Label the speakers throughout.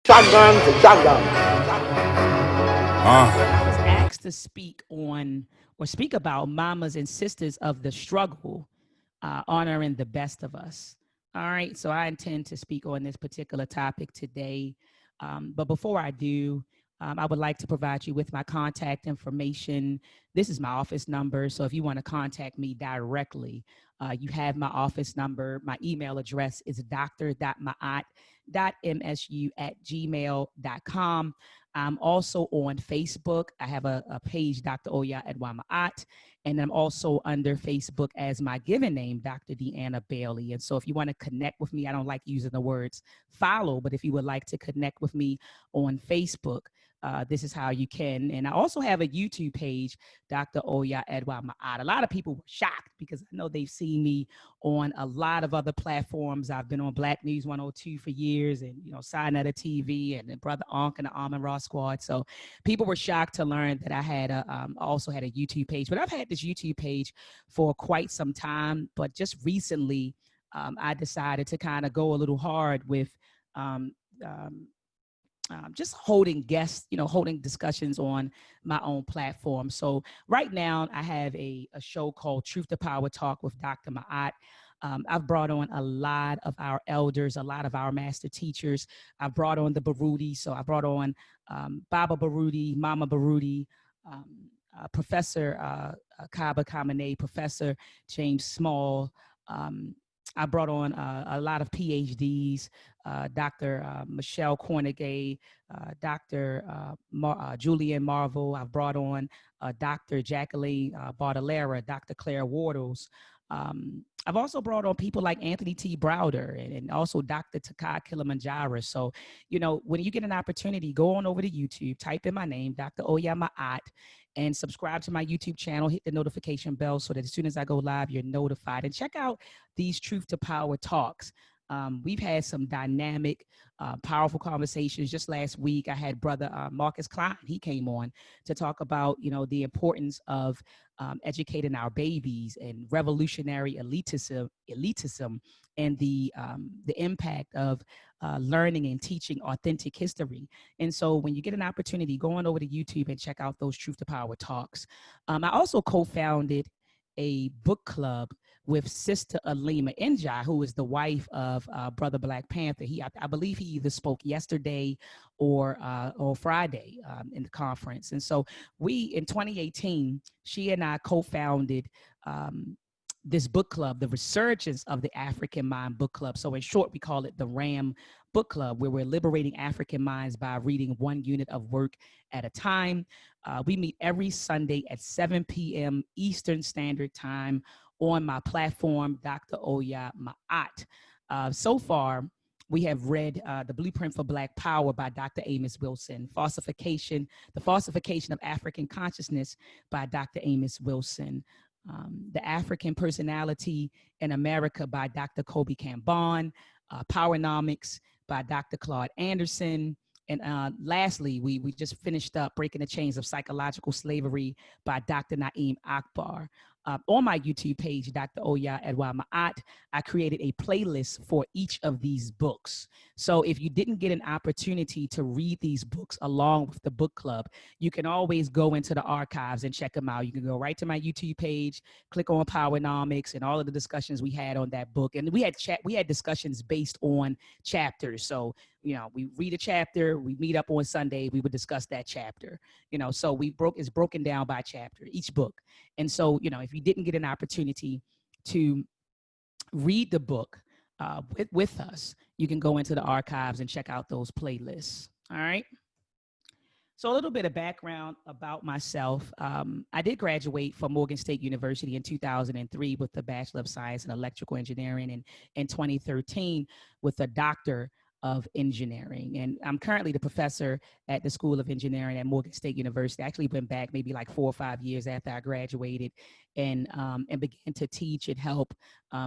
Speaker 1: Shotgun to shotgun.
Speaker 2: I was asked to speak on or speak about mamas and sisters of the struggle, honoring the best of us. All right, so I intend to speak on this particular topic today. But before I do, I would like to provide you with my contact information. This is my office number. So if you want to contact me directly, you have my office number. My email address is dr.maat.msu@gmail.com. I'm also on Facebook. I have a page, Dr. Oya Edwa Maat, and I'm also under Facebook as my given name, Dr. Deanna Bailey. And so if you want to connect with me, I don't like using the words follow, but if you would like to connect with me on Facebook, this is how you can. And I also have a YouTube page, Dr. Oya Edwa Maat. A lot of people were shocked because I know they've seen me on a lot of other platforms. I've been on Black News 102 for years, and Sinetta TV and Brother Onk and the Almond Raw Squad. So people were shocked to learn that I had also had a YouTube page. But I've had this YouTube page for quite some time. But just recently, I decided to kind of go a little hard with um, um, just holding guests, holding discussions on my own platform. So right now I have a show called Truth to Power Talk with Dr. Maat. I've brought on a lot of our elders, a lot of our master teachers. I've brought on the Baruti. So I brought on Baba Baruti, Mama Baruti, um, Professor Kaba Kamene, Professor James Small. Um, I brought on a lot of PhDs, Dr. Michelle Cornegay, Dr. Julian Marvel. I've brought on Dr. Jacqueline Baudelaire, Dr. Claire Wardles. I've also brought on people like Anthony T. Browder and also Dr. Takai Kilimanjaro. So, when you get an opportunity, go on over to YouTube, type in my name, Dr. Oyama At, and subscribe to my YouTube channel, hit the notification bell so that as soon as I go live, you're notified. And check out these Truth to Power talks. We've had some dynamic, powerful conversations. Just last week, I had brother Marcus Klein. He came on to talk about, the importance of educating our babies and revolutionary elitism and the impact of learning and teaching authentic history. And so when you get an opportunity, go on over to YouTube and check out those Truth to Power talks. I also co-founded a book club with Sister Alima Njai, who is the wife of Brother Black Panther. I believe he either spoke yesterday or Friday in the conference. And so in 2018, she and I co-founded this book club, the Resurgence of the African Mind Book Club. So in short, we call it the RAM Book Club, where we're liberating African minds by reading one unit of work at a time. We meet every Sunday at 7 p.m. Eastern Standard Time on my platform, Dr. Oya Maat. So far, we have read The Blueprint for Black Power by Dr. Amos Wilson, The Falsification of African Consciousness by Dr. Amos Wilson, The African Personality in America by Dr. Kobe Kambon, Powernomics by Dr. Claude Anderson. And lastly, we just finished up Breaking the Chains of Psychological Slavery by Dr. Naeem Akbar. On my YouTube page, Dr. Oya Edwa Maat, I created a playlist for each of these books. So if you didn't get an opportunity to read these books along with the book club, you can always go into the archives and check them out. You can go right to my YouTube page, click on Powernomics and all of the discussions we had on that book. And we had discussions based on chapters. So we read a chapter, we meet up on Sunday, we would discuss that chapter. So it's broken down by chapter, each book. And so, if you didn't get an opportunity to read the book with us, you can go into the archives and check out those playlists. All right. So a little bit of background about myself. I did graduate from Morgan State University in 2003 with a Bachelor of Science in Electrical Engineering, and in 2013 with a Doctor of Engineering. And I'm currently the professor at the School of Engineering at Morgan State University. I actually went back maybe like 4 or 5 years after I graduated and began to teach and help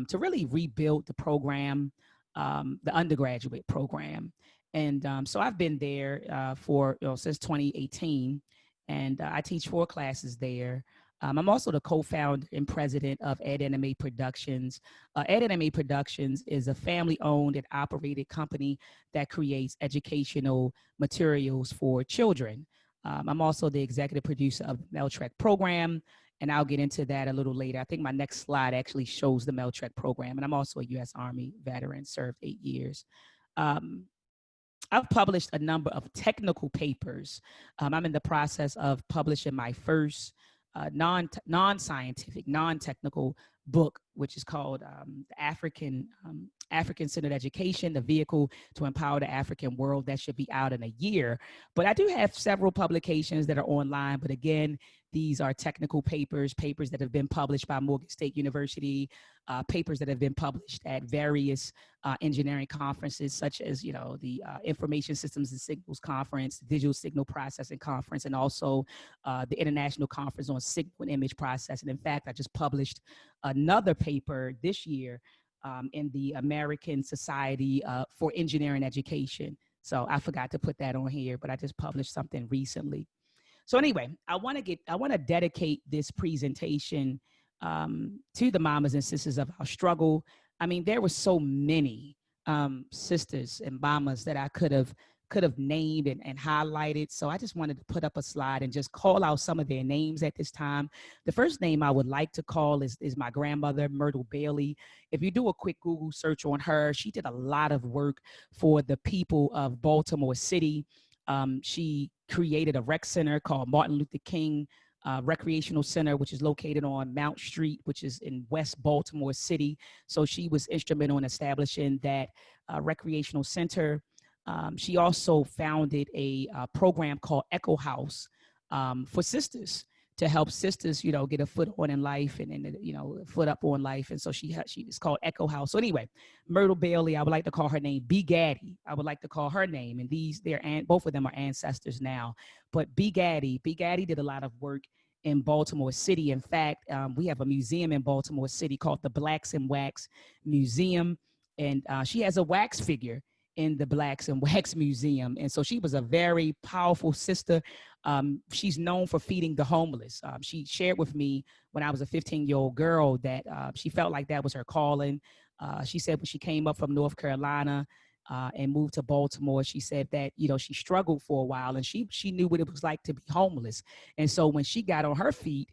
Speaker 2: to really rebuild the program, the undergraduate program. And so I've been there for since 2018, and I teach 4 classes there. I'm also the co-founder and president of Ed Anime Productions. Ed Anime Productions is a family-owned and operated company that creates educational materials for children. I'm also the executive producer of the Meltrek program, and I'll get into that a little later. I think my next slide actually shows the Meltrek program, and I'm also a U.S. Army veteran, served 8 years. I've published a number of technical papers. I'm in the process of publishing my first non-scientific, non-technical book, which is called African-Centered Education, the Vehicle to Empower the African World. That should be out in a year. But I do have several publications that are online. But again, these are technical papers, papers that have been published by Morgan State University, papers that have been published at various engineering conferences, such as, the Information Systems and Signals Conference, Digital Signal Processing Conference, and also the International Conference on Signal and Image Processing. In fact, I just published another paper this year in the American Society for Engineering Education. So I forgot to put that on here, but I just published something recently. So anyway, I want to dedicate this presentation to the mamas and sisters of our struggle. I mean, there were so many sisters and mamas that I could have named and highlighted. So I just wanted to put up a slide and just call out some of their names at this time. The first name I would like to call is my grandmother, Myrtle Bailey. If you do a quick Google search on her, she did a lot of work for the people of Baltimore City. She created a rec center called Martin Luther King Recreational Center, which is located on Mount Street, which is in West Baltimore City. So she was instrumental in establishing that recreational center. She also founded a program called Echo House for sisters, to help sisters, get a foot on in life and foot up on life. And so she is called Echo House. So anyway, Myrtle Bailey, I would like to call her name. B. Gaddy, I would like to call her name. And both of them are ancestors now. But B. Gaddy did a lot of work in Baltimore City. In fact, we have a museum in Baltimore City called the Blacks and Wax Museum. And she has a wax figure in the Blacks and Wax Museum. And so she was a very powerful sister. She's known for feeding the homeless. She shared with me when I was a 15-year-old girl that she felt like that was her calling. She said when she came up from North Carolina and moved to Baltimore, she said that, she struggled for a while and she knew what it was like to be homeless. And so when she got on her feet,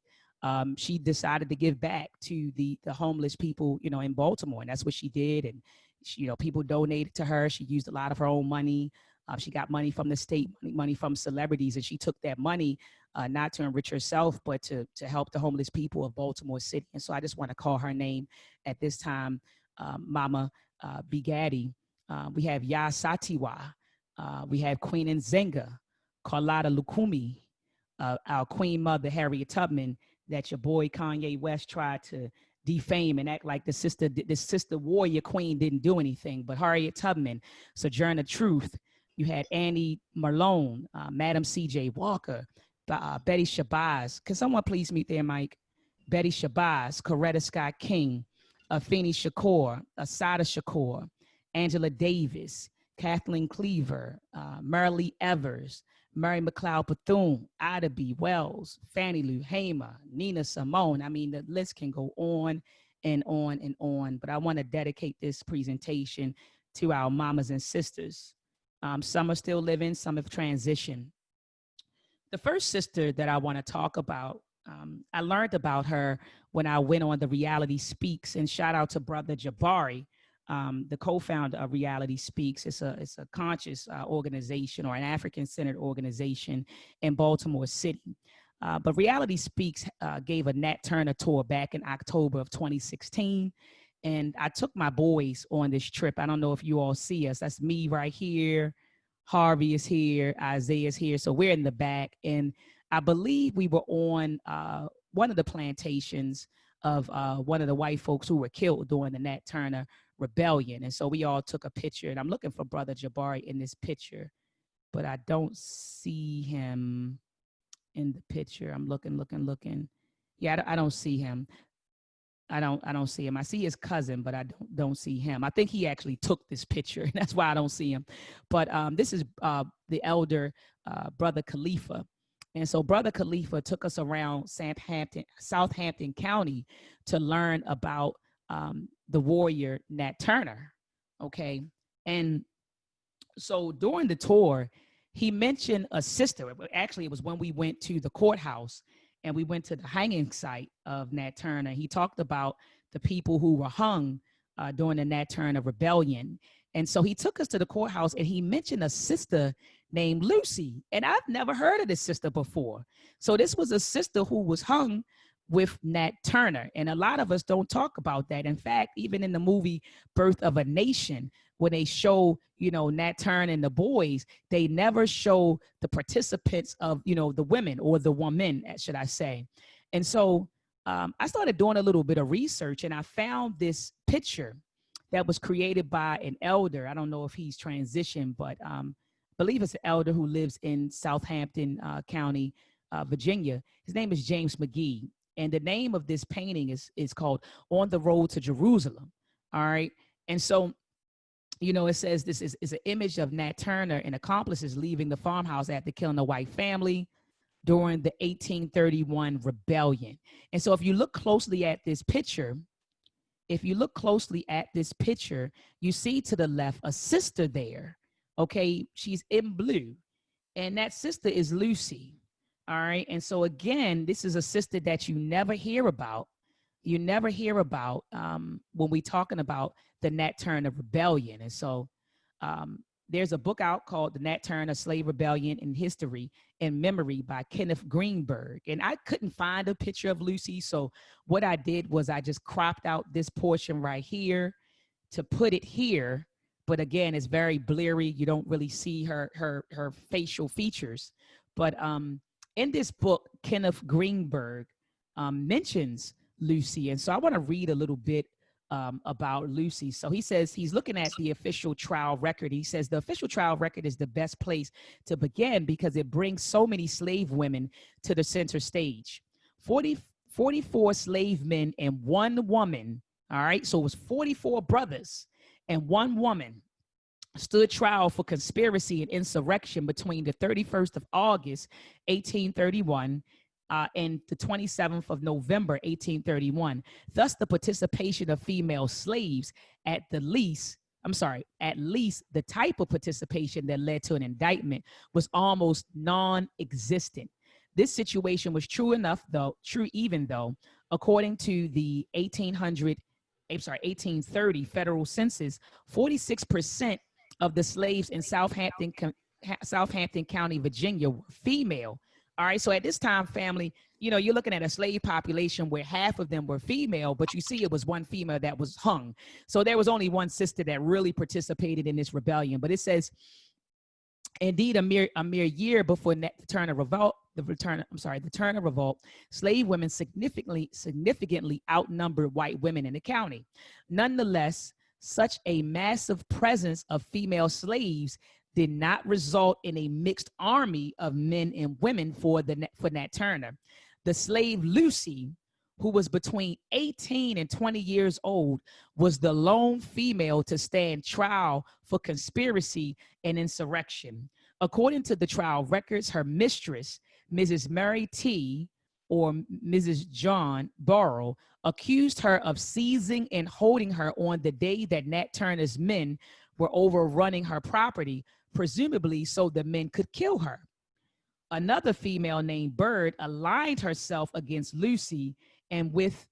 Speaker 2: she decided to give back to the homeless people, in Baltimore. And that's what she did. And people donated to her. She used a lot of her own money. She got money from the state, money from celebrities, and she took that money not to enrich herself, but to help the homeless people of Baltimore City. And so I just want to call her name at this time, Mama B. Gaddy. We have Ya Satiwa. We have Queen Nzenga, Carlotta Lukumi, our Queen Mother, Harriet Tubman, that your boy Kanye West tried to defame and act like the sister warrior queen didn't do anything. But Harriet Tubman, Sojourner Truth, you had Annie Malone, Madam C.J. Walker, Betty Shabazz. Can someone please mute their mic? Betty Shabazz, Coretta Scott King, Afeni Shakur, Asada Shakur, Angela Davis, Kathleen Cleaver, Marilee Evers, Mary McLeod Bethune, Ida B. Wells, Fannie Lou Hamer, Nina Simone. I mean, the list can go on and on and on, but I want to dedicate this presentation to our mamas and sisters. Some are still living, some have transitioned. The first sister that I want to talk about, I learned about her when I went on the Reality Speaks, and shout out to Brother Jabari, the co-founder of Reality Speaks. It's a conscious organization, or an African-centered organization in Baltimore City. But Reality Speaks gave a Nat Turner tour back in October of 2016. And I took my boys on this trip. I don't know if you all see us. That's me right here. Harvey is here. Isaiah is here. So we're in the back. And I believe we were on one of the plantations of one of the white folks who were killed during the Nat Turner rebellion. And so we all took a picture, and I'm looking for Brother Jabari in this picture, but I don't see him in the picture. I'm looking. Yeah, I don't see him. I don't see him. I see his cousin, but I don't see him. I think he actually took this picture, and that's why I don't see him. But this is the elder Brother Khalifa. And so Brother Khalifa took us around Southampton County to learn about the warrior Nat Turner. Okay. And so during the tour, he mentioned a sister. Actually, it was when we went to the courthouse and we went to the hanging site of Nat Turner. He talked about the people who were hung during the Nat Turner rebellion. And so he took us to the courthouse and he mentioned a sister named Lucy. And I've never heard of this sister before. So this was a sister who was hung with Nat Turner. And a lot of us don't talk about that. In fact, even in the movie Birth of a Nation, when they show, you know, Nat Turner and the boys, they never show the participants of, you know, the women or the woman, should I say. And so I started doing a little bit of research and I found this picture that was created by an elder. I don't know if he's transitioned, but I believe it's an elder who lives in Southampton County, Virginia. His name is James McGee. And the name of this painting is called On the Road to Jerusalem. All right. And so, you know, it says this is an image of Nat Turner and accomplices leaving the farmhouse after killing a white family during the 1831 rebellion. And so if you look closely at this picture, you see to the left a sister there. Okay, she's in blue. And that sister is Lucy. All right. And so again, this is a sister that you never hear about. You never hear about when we're talking about the Nat Turner Rebellion. And so there's a book out called The Nat Turner Slave Rebellion in History and Memory by Kenneth Greenberg. And I couldn't find a picture of Lucy. So what I did was I just cropped out this portion right here to put it here. But again, it's very blurry. You don't really see her facial features. But in this book, Kenneth Greenberg mentions Lucy. And so I want to read a little bit about Lucy. So he says he's looking at the official trial record. He says the official trial record is the best place to begin because it brings so many slave women to the center stage. 44 slave men and one woman. All right. So it was 44 brothers and one woman stood trial for conspiracy and insurrection between the 31st of August, 1831, and the 27th of November, 1831. Thus, the participation of female slaves at least the type of participation that led to an indictment was almost non-existent. This situation was true even though, according to the 1830 federal census, 46% of the slaves in Southampton County, Virginia were female. All right. So at this time, family, you know, you're looking at a slave population where half of them were female, but you see it was one female that was hung. So there was only one sister that really participated in this rebellion. But it says, indeed, a mere year before the Turner Revolt, slave women significantly outnumbered white women in the county. Nonetheless, such a massive presence of female slaves did not result in a mixed army of men and women for Nat Turner. The slave Lucy, who was between 18 and 20 years old, was the lone female to stand trial for conspiracy and insurrection. According to the trial records, her mistress, Mrs. Mary T., or Mrs. John Burrow, accused her of seizing and holding her on the day that Nat Turner's men were overrunning her property, presumably so the men could kill her. Another female named Bird aligned herself against Lucy and with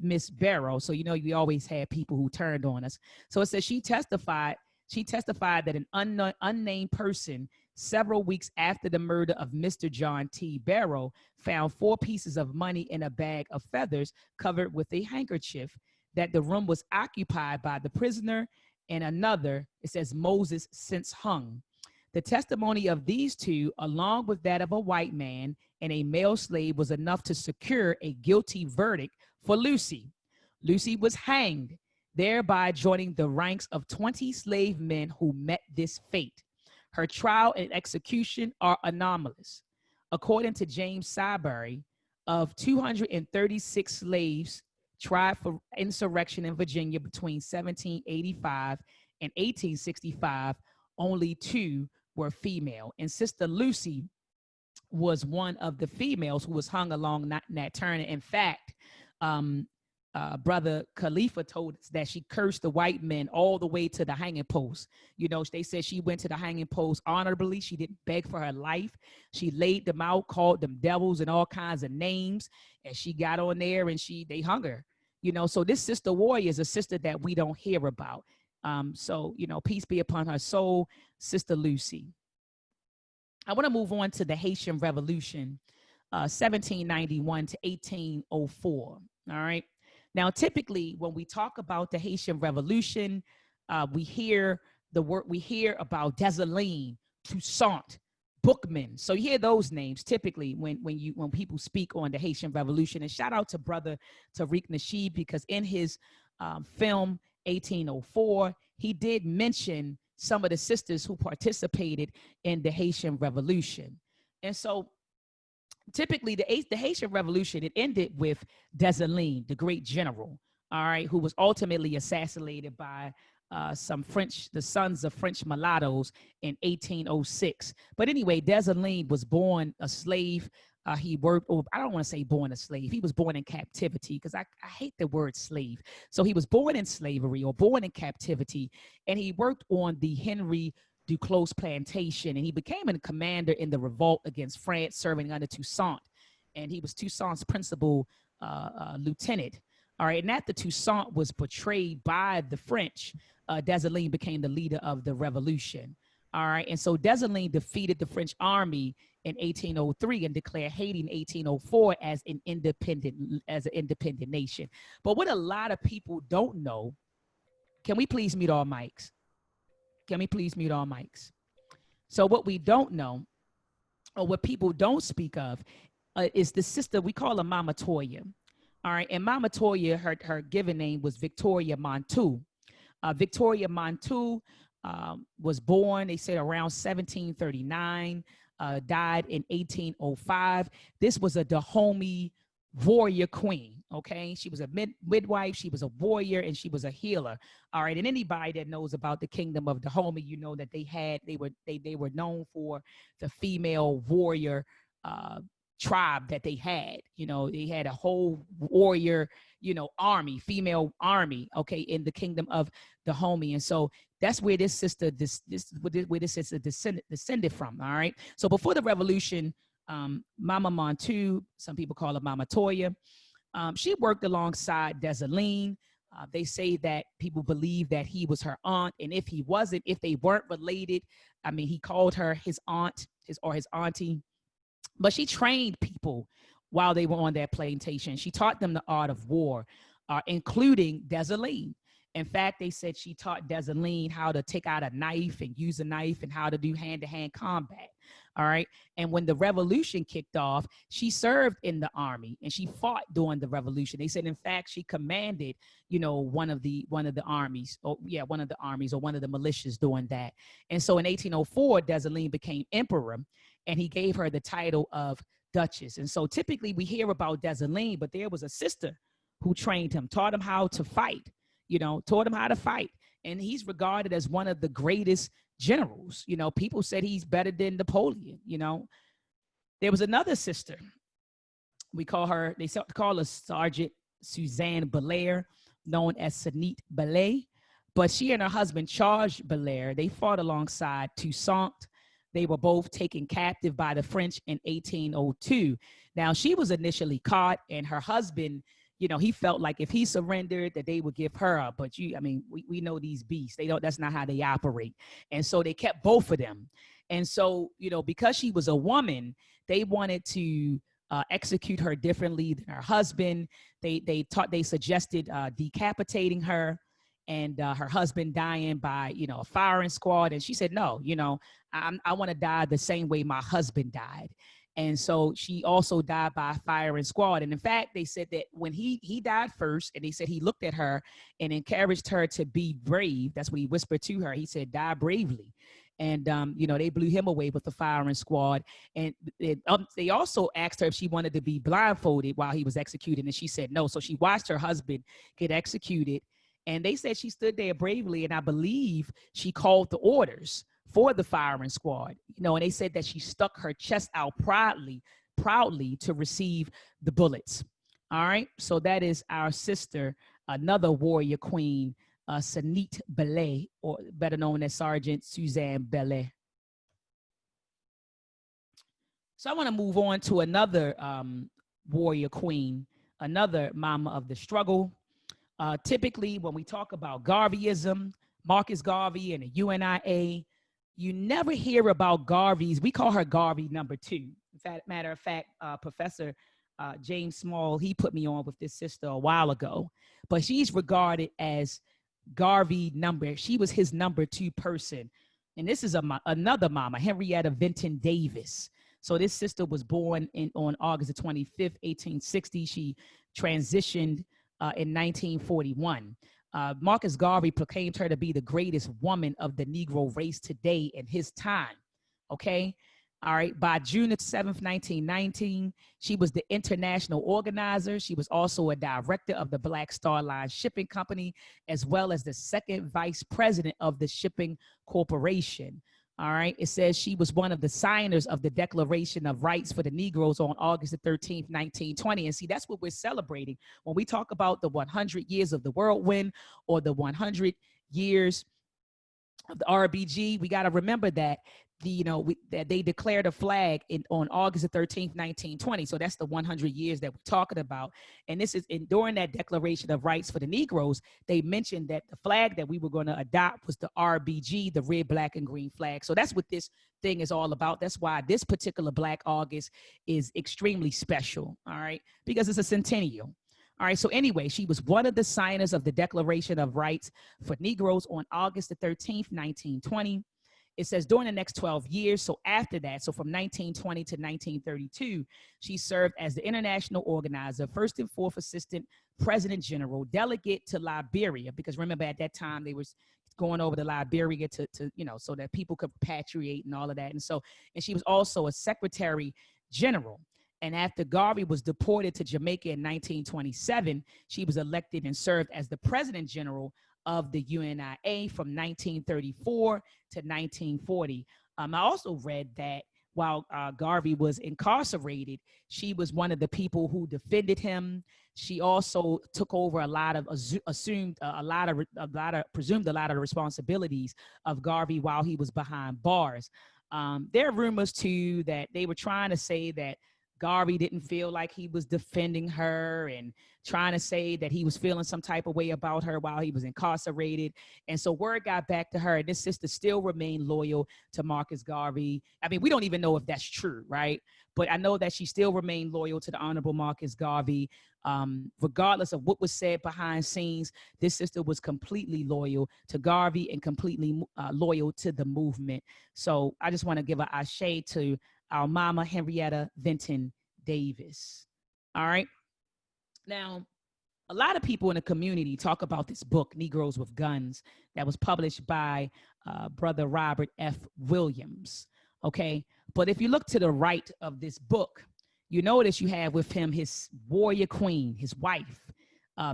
Speaker 2: Miss Barrow. So, you know, we always had people who turned on us. So it says she testified that an unnamed person several weeks after the murder of Mr. John T. Barrow found 4 pieces of money in a bag of feathers covered with a handkerchief, that the room was occupied by the prisoner and another, it says, Moses since hung. The testimony of these two, along with that of a white man and a male slave, was enough to secure a guilty verdict for Lucy. Lucy was hanged, thereby joining the ranks of 20 slave men who met this fate. Her trial and execution are anomalous. According to James Sibary, of 236 slaves tried for insurrection in Virginia between 1785 and 1865, only 2 were female. And Sister Lucy was one of the females who was hung along Nat Turner. In fact, Brother Khalifa told us that she cursed the white men all the way to the hanging post. You know, they said she went to the hanging post honorably. She didn't beg for her life. She laid them out, called them devils and all kinds of names. And she got on there and they hung her. You know, so this Sister Warrior is a sister that we don't hear about. So, you know, peace be upon her soul, Sister Lucy. I want to move on to the Haitian Revolution, 1791 to 1804. All right. Now, typically, when we talk about the Haitian Revolution, we hear about Dessalines, Toussaint, Bookman. So you hear those names typically when people speak on the Haitian Revolution. And shout out to Brother Tariq Nasheed, because in his film 1804, he did mention some of the sisters who participated in the Haitian Revolution. And so typically the Haitian Revolution, it ended with Dessalines, the great general, all right, who was ultimately assassinated by the sons of French mulattoes in 1806. But anyway, Dessalines was born a slave. He worked, I don't want to say born a slave. He was born in captivity, because I hate the word slave. So he was born in slavery or born in captivity, and he worked on the Henry Duclos plantation, and he became a commander in the revolt against France, serving under Toussaint. And he was Toussaint's principal lieutenant. All right, and after Toussaint was betrayed by the French, Dessalines became the leader of the revolution. All right, and so Dessalines defeated the French army in 1803 and declared Haiti in 1804 as an independent nation. But what a lot of people don't know, can we please mute all mics? Can we please mute all mics? So what we don't know, or what people don't speak of, is the sister, we call her Mama Toya. All right, and Mama Toya, her given name was Victoria Montu. Victoria Montu was born, they said, around 1739, died in 1805. This was a Dahomey warrior queen, okay? She was a midwife, she was a warrior, and she was a healer. All right, and anybody that knows about the kingdom of Dahomey, you know that they were known for the female warrior tribe that they had. You know, they had a whole warrior, you know, army, female army, okay, in the kingdom of Dahomey. And so that's where this sister, where this sister descended from. All right. So before the revolution, Mama Montu, some people call her Mama Toya, she worked alongside Dessalines. They say that people believe that he was her aunt, and if they weren't related, I mean, he called her his aunt, his auntie. But she trained people while they were on that plantation. She taught them the art of war, including Dessalines. In fact, they said she taught Dessalines how to take out a knife and use a knife and how to do hand-to-hand combat. All right. And when the revolution kicked off, she served in the army and she fought during the revolution. They said, in fact, she commanded, you know, one of the armies, or one of the militias doing that. And so in 1804, Dessalines became emperor, and he gave her the title of Duchess. And so typically we hear about Dessalines, but there was a sister who trained him, taught him how to fight, you know, taught him how to fight. And he's regarded as one of the greatest generals. You know, people said he's better than Napoleon, you know. There was another sister. They call her Sergeant Suzanne Belair, known as Senit Belair. But she and her husband, Charles Belair, they fought alongside Toussaint. They were both taken captive by the French in 1802. Now, she was initially caught, and her husband, you know, he felt like if he surrendered, that they would give her up. But we know these beasts. That's not how they operate. And so they kept both of them. And so, you know, because she was a woman, they wanted to execute her differently than her husband. They suggested decapitating her, and her husband dying by, you know, a firing squad. And she said, no, you know, I want to die the same way my husband died. And so she also died by a firing squad. And in fact, they said that when he died first, and they said he looked at her and encouraged her to be brave. That's what he whispered to her. He said, die bravely. And, you know, they blew him away with the firing squad. And they also asked her if she wanted to be blindfolded while he was executed. And she said no. So she watched her husband get executed. And they said she stood there bravely. And I believe she called the orders for the firing squad, you know, and they said that she stuck her chest out proudly to receive the bullets. All right. So that is our sister, another warrior queen, Sanit Belay, or better known as Sergeant Suzanne Belay. So I want to move on to another warrior queen, another mama of the struggle. Typically, when we talk about Garveyism, Marcus Garvey and the UNIA, you never hear about Garvey's. We call her Garvey number 2. In fact, matter of fact, Professor James Small, he put me on with this sister a while ago, but she's regarded as Garvey she was his number 2 person. And this is another mama, Henrietta Vinton Davis. So this sister was born on August the 25th, 1860. She transitioned in 1941. Marcus Garvey proclaimed her to be the greatest woman of the Negro race today in his time. Okay. All right. By June 7th, 1919, she was the international organizer. She was also a director of the Black Star Line Shipping Company, as well as the second vice president of the Shipping Corporation. All right. It says she was one of the signers of the Declaration of Rights for the Negroes on August the 13th, 1920. And see, that's what we're celebrating when we talk about the 100 years of the whirlwind or the 100 years of the RBG. We got to remember that that they declared a flag on August the 13th, 1920. So that's the 100 years that we're talking about. And this is during that Declaration of Rights for the Negroes, they mentioned that the flag that we were going to adopt was the RBG, the red, black, and green flag. So that's what this thing is all about. That's why this particular Black August is extremely special, all right, because it's a centennial. All right, so anyway, she was one of the signers of the Declaration of Rights for Negroes on August the 13th, 1920. It says during the next 12 years, so after that, so from 1920 to 1932, she served as the international organizer, first and fourth assistant president general, delegate to Liberia, because remember at that time they was going over to Liberia to so that people could repatriate and all of that. And she was also a secretary general. And after Garvey was deported to Jamaica in 1927, she was elected and served as the president general of the UNIA from 1934 to 1940. I also read that while Garvey was incarcerated, she was one of the people who defended him. She also took over presumed a lot of the responsibilities of Garvey while he was behind bars. There are rumors too that they were trying to say that Garvey didn't feel like he was defending her and trying to say that he was feeling some type of way about her while he was incarcerated. And so word got back to her, and this sister still remained loyal to Marcus Garvey. I mean, we don't even know if that's true, right? But I know that she still remained loyal to the Honorable Marcus Garvey. Regardless of what was said behind scenes, this sister was completely loyal to Garvey and completely loyal to the movement. So I just want to give an ashe to our mama, Henrietta Vinton Davis. All right. Now, a lot of people in the community talk about this book, Negroes with Guns, that was published by Brother Robert F. Williams. Okay. But if you look to the right of this book, you notice you have with him his warrior queen, his wife,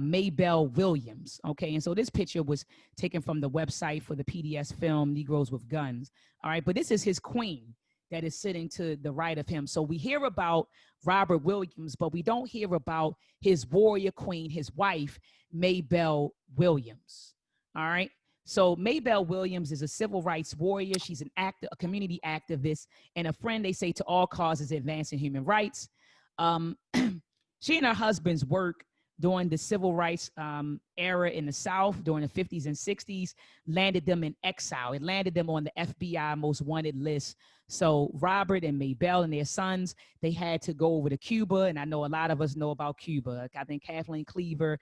Speaker 2: Maybelle Williams. Okay. And so this picture was taken from the website for the PBS film, Negroes with Guns. All right. But this is his queen that is sitting to the right of him. So we hear about Robert Williams, but we don't hear about his warrior queen, his wife, Maybelle Williams. All right. So Maybelle Williams is a civil rights warrior. She's an actor, a community activist, and a friend, they say, to all causes advancing human rights. She and her husband's work during the civil rights era in the South during the 50s and 60s landed them in exile. It landed them on the FBI most wanted list. So Robert and Maybelle and their sons, they had to go over to Cuba. And I know a lot of us know about Cuba. I think Kathleen Cleaver,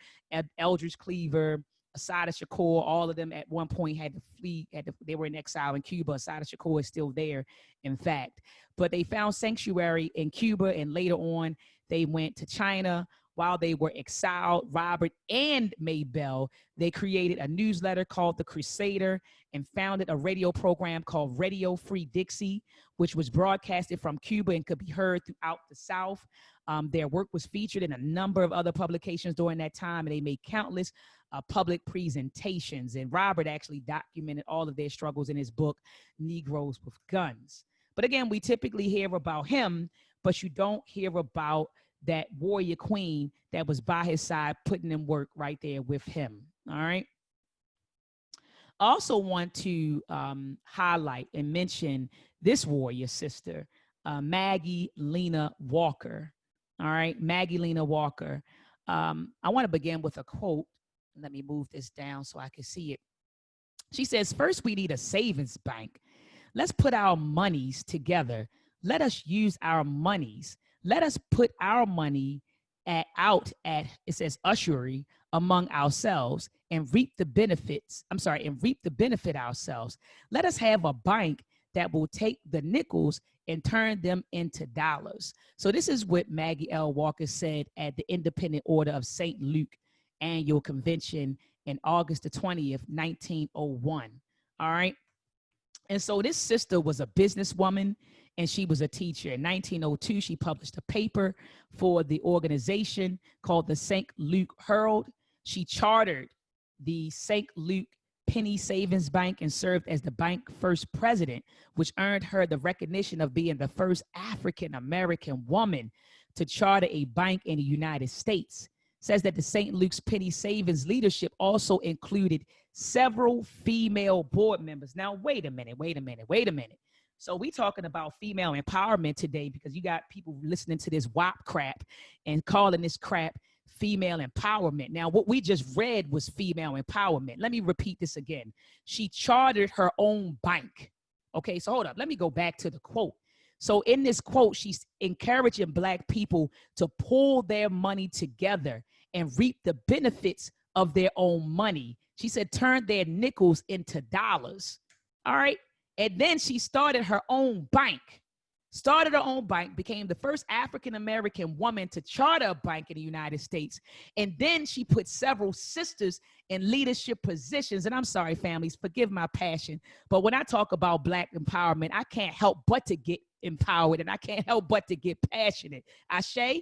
Speaker 2: Eldridge Cleaver, Assata Shakur, all of them at one point had to flee. They were in exile in Cuba. Assata Shakur is still there, in fact. But they found sanctuary in Cuba, and later on, they went to China. While they were exiled, Robert and Maybelle, they created a newsletter called The Crusader and founded a radio program called Radio Free Dixie, which was broadcasted from Cuba and could be heard throughout the South. Their work was featured in a number of other publications during that time, and they made countless public presentations. And Robert actually documented all of their struggles in his book, Negroes with Guns. But again, we typically hear about him, but you don't hear about that warrior queen that was by his side, putting in work right there with him. All right. I also want to highlight and mention this warrior sister, Maggie Lena Walker. All right, Maggie Lena Walker. I want to begin with a quote. Let me move this down so I can see it. She says, "First, we need a savings bank. Let's put our monies together. Let us use our monies. Let us put our money out at, it says, usury among ourselves and reap the benefits. And reap the benefit ourselves. Let us have a bank that will take the nickels and turn them into dollars." So this is what Maggie L. Walker said at the Independent Order of St. Luke annual convention in August the 20th, 1901. All right. And so this sister was a businesswoman and she was a teacher. In 1902, she published a paper for the organization called the St. Luke Herald. She chartered the St. Luke Penny Savings Bank and served as the bank's first president, which earned her the recognition of being the first African-American woman to charter a bank in the United States. Says that the St. Luke's Penny Savings leadership also included several female board members. Now, wait a minute. So we talking about female empowerment today because you got people listening to this WAP crap and calling this crap female empowerment. Now, what we just read was female empowerment. Let me repeat this again. She chartered her own bank. Okay, so hold up. Let me go back to the quote. So in this quote, she's encouraging Black people to pull their money together and reap the benefits of their own money. She said, turn their nickels into dollars. All right. And then she started her own bank. Became the first African-American woman to charter a bank in the United States. And then she put several sisters in leadership positions. And I'm sorry, families, forgive my passion. But when I talk about Black empowerment, I can't help but to get empowered and I can't help but to get passionate. Ashe?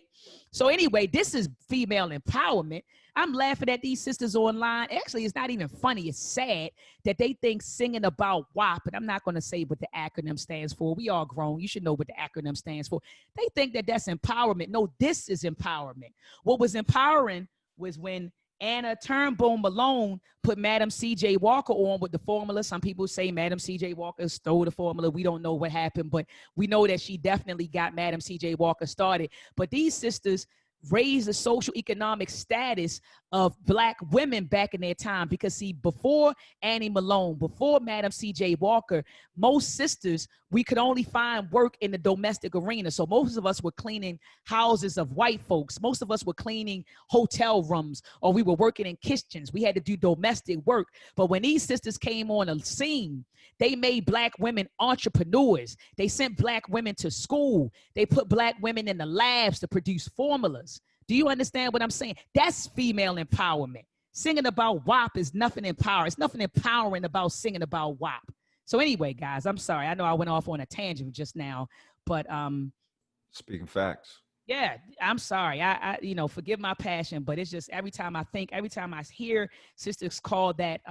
Speaker 2: So anyway, this is female empowerment. I'm laughing at these sisters online. Actually, it's not even funny. It's sad that they think singing about WAP, and I'm not going to say what the acronym stands for. We all grown. You should know what the acronym stands for. They think that that's empowerment. No, this is empowerment. What was empowering was when Anna Turnbull Malone put Madam C.J. Walker on with the formula. Some people say Madam C.J. Walker stole the formula. We don't know what happened, but we know that she definitely got Madam C.J. Walker started. But these sisters raised the social economic status of Black women back in their time. Because see, before Annie Malone, before Madam C.J. Walker, most sisters, we could only find work in the domestic arena. So most of us were cleaning houses of white folks. Most of us were cleaning hotel rooms, or we were working in kitchens. We had to do domestic work. But when these sisters came on the scene, they made Black women entrepreneurs. They sent Black women to school. They put Black women in the labs to produce formulas. Do you understand what I'm saying? That's female empowerment. Singing about WAP is nothing empowering. It's nothing empowering about singing about WAP. So anyway, guys, I'm sorry. I know I went off on a tangent just now, but
Speaker 3: speaking facts.
Speaker 2: Yeah, I'm sorry. I forgive my passion, but it's just every time I hear sisters call that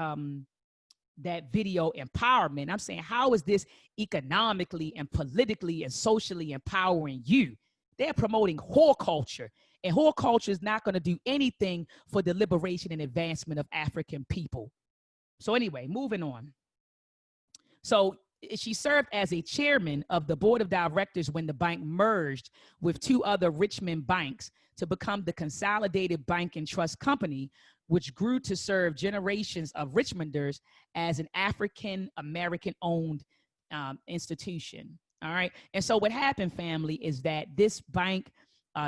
Speaker 2: that video empowerment, I'm saying, how is this economically and politically and socially empowering you? They're promoting whore culture, and whore culture is not going to do anything for the liberation and advancement of African people. So anyway, moving on. So she served as a chairman of the board of directors when the bank merged with two other Richmond banks to become the Consolidated Bank and Trust Company, which grew to serve generations of Richmonders as an African-American owned institution. All right. And so what happened, family, is that this bank,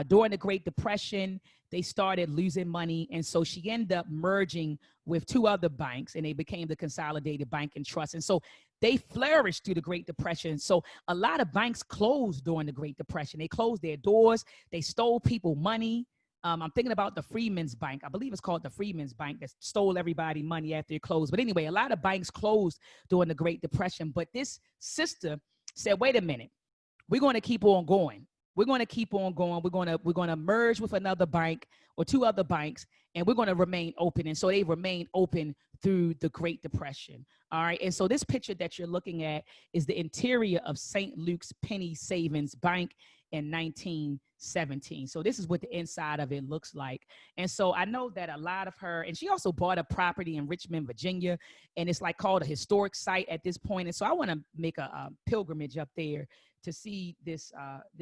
Speaker 2: during the Great Depression, they started losing money. And so she ended up merging with two other banks, and they became the Consolidated Bank and Trust. And so they flourished through the Great Depression. So a lot of banks closed during the Great Depression. They closed their doors. They stole people money. I'm thinking about the Freedmen's Bank. I believe it's called the Freedmen's Bank, that stole everybody money after it closed. But anyway, a lot of banks closed during the Great Depression. But this sister said, wait a minute, we're going to keep on going. We're going to keep on going. We're going to merge with another bank or two other banks, and we're going to remain open. And so they remained open through the Great Depression. All right. And so this picture that you're looking at is the interior of St. Luke's Penny Savings Bank in 1917. So this is what the inside of it looks like. And so I know that a lot of her, and she also bought a property in Richmond, Virginia, and it's like called a historic site at this point. And so I want to make a pilgrimage up there to see this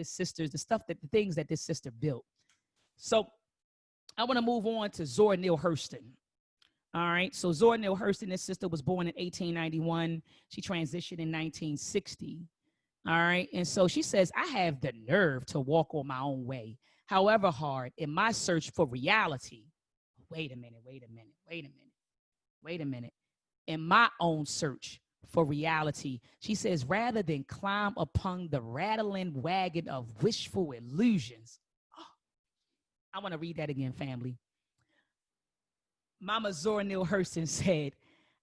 Speaker 2: sister's, the things that this sister built. So I want to move on to Zora Neale Hurston. All right. So Zora Neale Hurston, this sister was born in 1891. She transitioned in 1960. All right. And so she says, I have the nerve to walk on my own way, however hard, in my search for reality. Wait a minute. In my own search for reality, she says, rather than climb upon the rattling wagon of wishful illusions. Oh, I want to read that again, family. Mama Zora Neale Hurston said,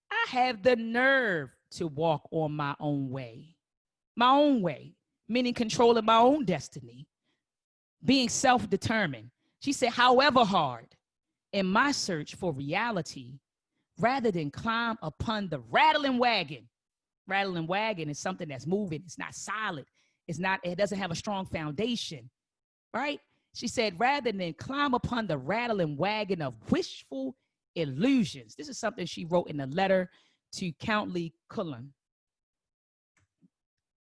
Speaker 2: I have the nerve to walk on my own way, meaning controlling my own destiny, being self-determined. She said, however hard, in my search for reality, rather than climb upon the rattling wagon. Rattling wagon is something that's moving. It's not solid. It doesn't have a strong foundation, right? She said, rather than climb upon the rattling wagon of wishful illusions. This is something she wrote in a letter to Count Lee Cullen,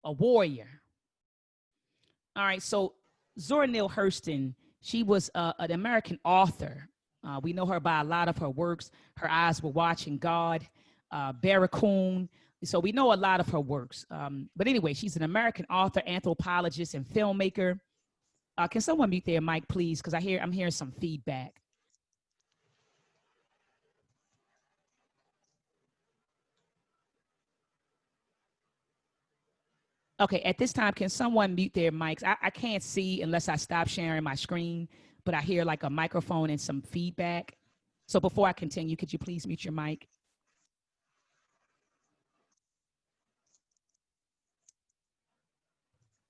Speaker 2: a warrior. All right, so Zora Neale Hurston, she was an American author. We know her by a lot of her works. Her Eyes Were Watching God, Barracoon. So we know a lot of her works. But anyway, she's an American author, anthropologist, and filmmaker. Can someone mute their mic, please? Because I'm hearing some feedback. Okay, at this time, can someone mute their mics? I can't see unless I stop sharing my screen, but I hear like a microphone and some feedback. So before I continue, could you please mute your mic?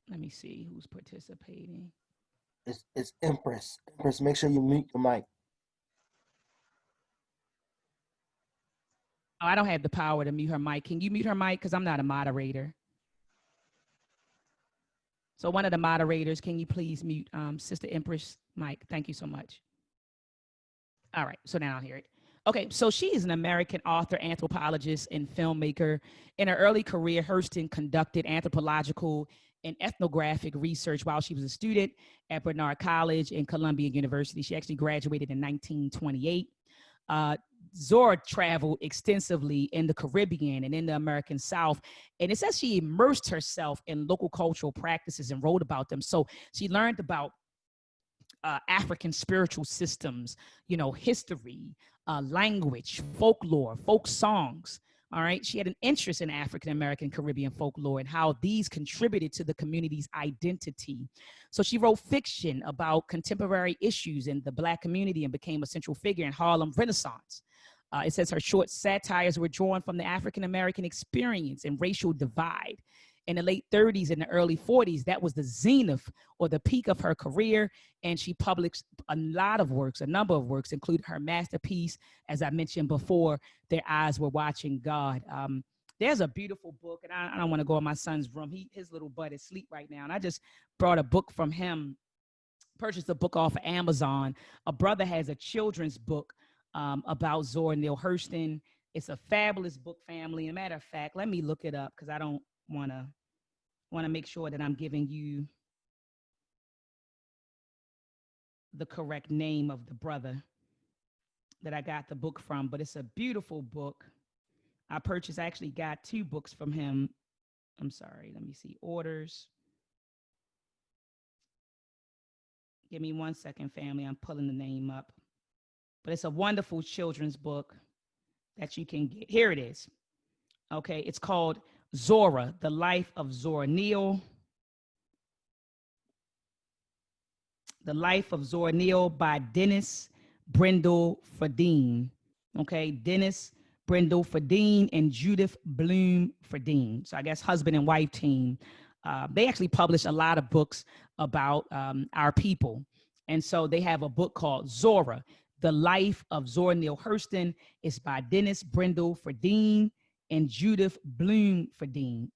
Speaker 2: Let me see who's participating.
Speaker 1: It's Empress. Empress, make sure you mute your mic.
Speaker 2: Oh, I don't have the power to mute her mic. Can you mute her mic? Because I'm not a moderator. So one of the moderators, can you please mute Sister Empress mic? Thank you so much. All right, so now I'll hear it. Okay, so she is an American author, anthropologist, and filmmaker. In her early career, Hurston conducted anthropological and ethnographic research while she was a student at Barnard College and Columbia University. She actually graduated in 1928. Zora traveled extensively in the Caribbean and in the American South. And it says she immersed herself in local cultural practices and wrote about them. So she learned about African spiritual systems, history, language, folklore, folk songs. All right. She had an interest in African-American Caribbean folklore and how these contributed to the community's identity. So she wrote fiction about contemporary issues in the Black community and became a central figure in Harlem Renaissance. It says her short satires were drawn from the African-American experience and racial divide. In the late 30s and the early 40s, that was the zenith or the peak of her career. And she published a number of works, including her masterpiece, as I mentioned before, Their Eyes Were Watching God. There's a beautiful book, and I don't want to go in my son's room. His little butt is asleep right now. And I just brought a book from him, purchased a book off of Amazon. A brother has a children's book about Zora Neale Hurston. It's a fabulous book, family. As a matter of fact, let me look it up because I don't want to make sure that I'm giving you the correct name of the brother that I got the book from, but it's a beautiful book. I actually got 2 books from him. I'm sorry, let me see, orders. Give me 1 second, family. I'm pulling the name up. But it's a wonderful children's book that you can get. Here it is. Okay, it's called Zora, The Life of Zora Neale. The Life of Zora Neale by Dennis Brendel Ferdine. Okay, Dennis Brendel Ferdine and Judith Bloom Ferdine. So I guess husband and wife team. they actually publish a lot of books about our people. And so they have a book called Zora, The Life of Zora Neale Hurston. It's by Dennis Brindle Ferdine and Judith Bloom Ferdine.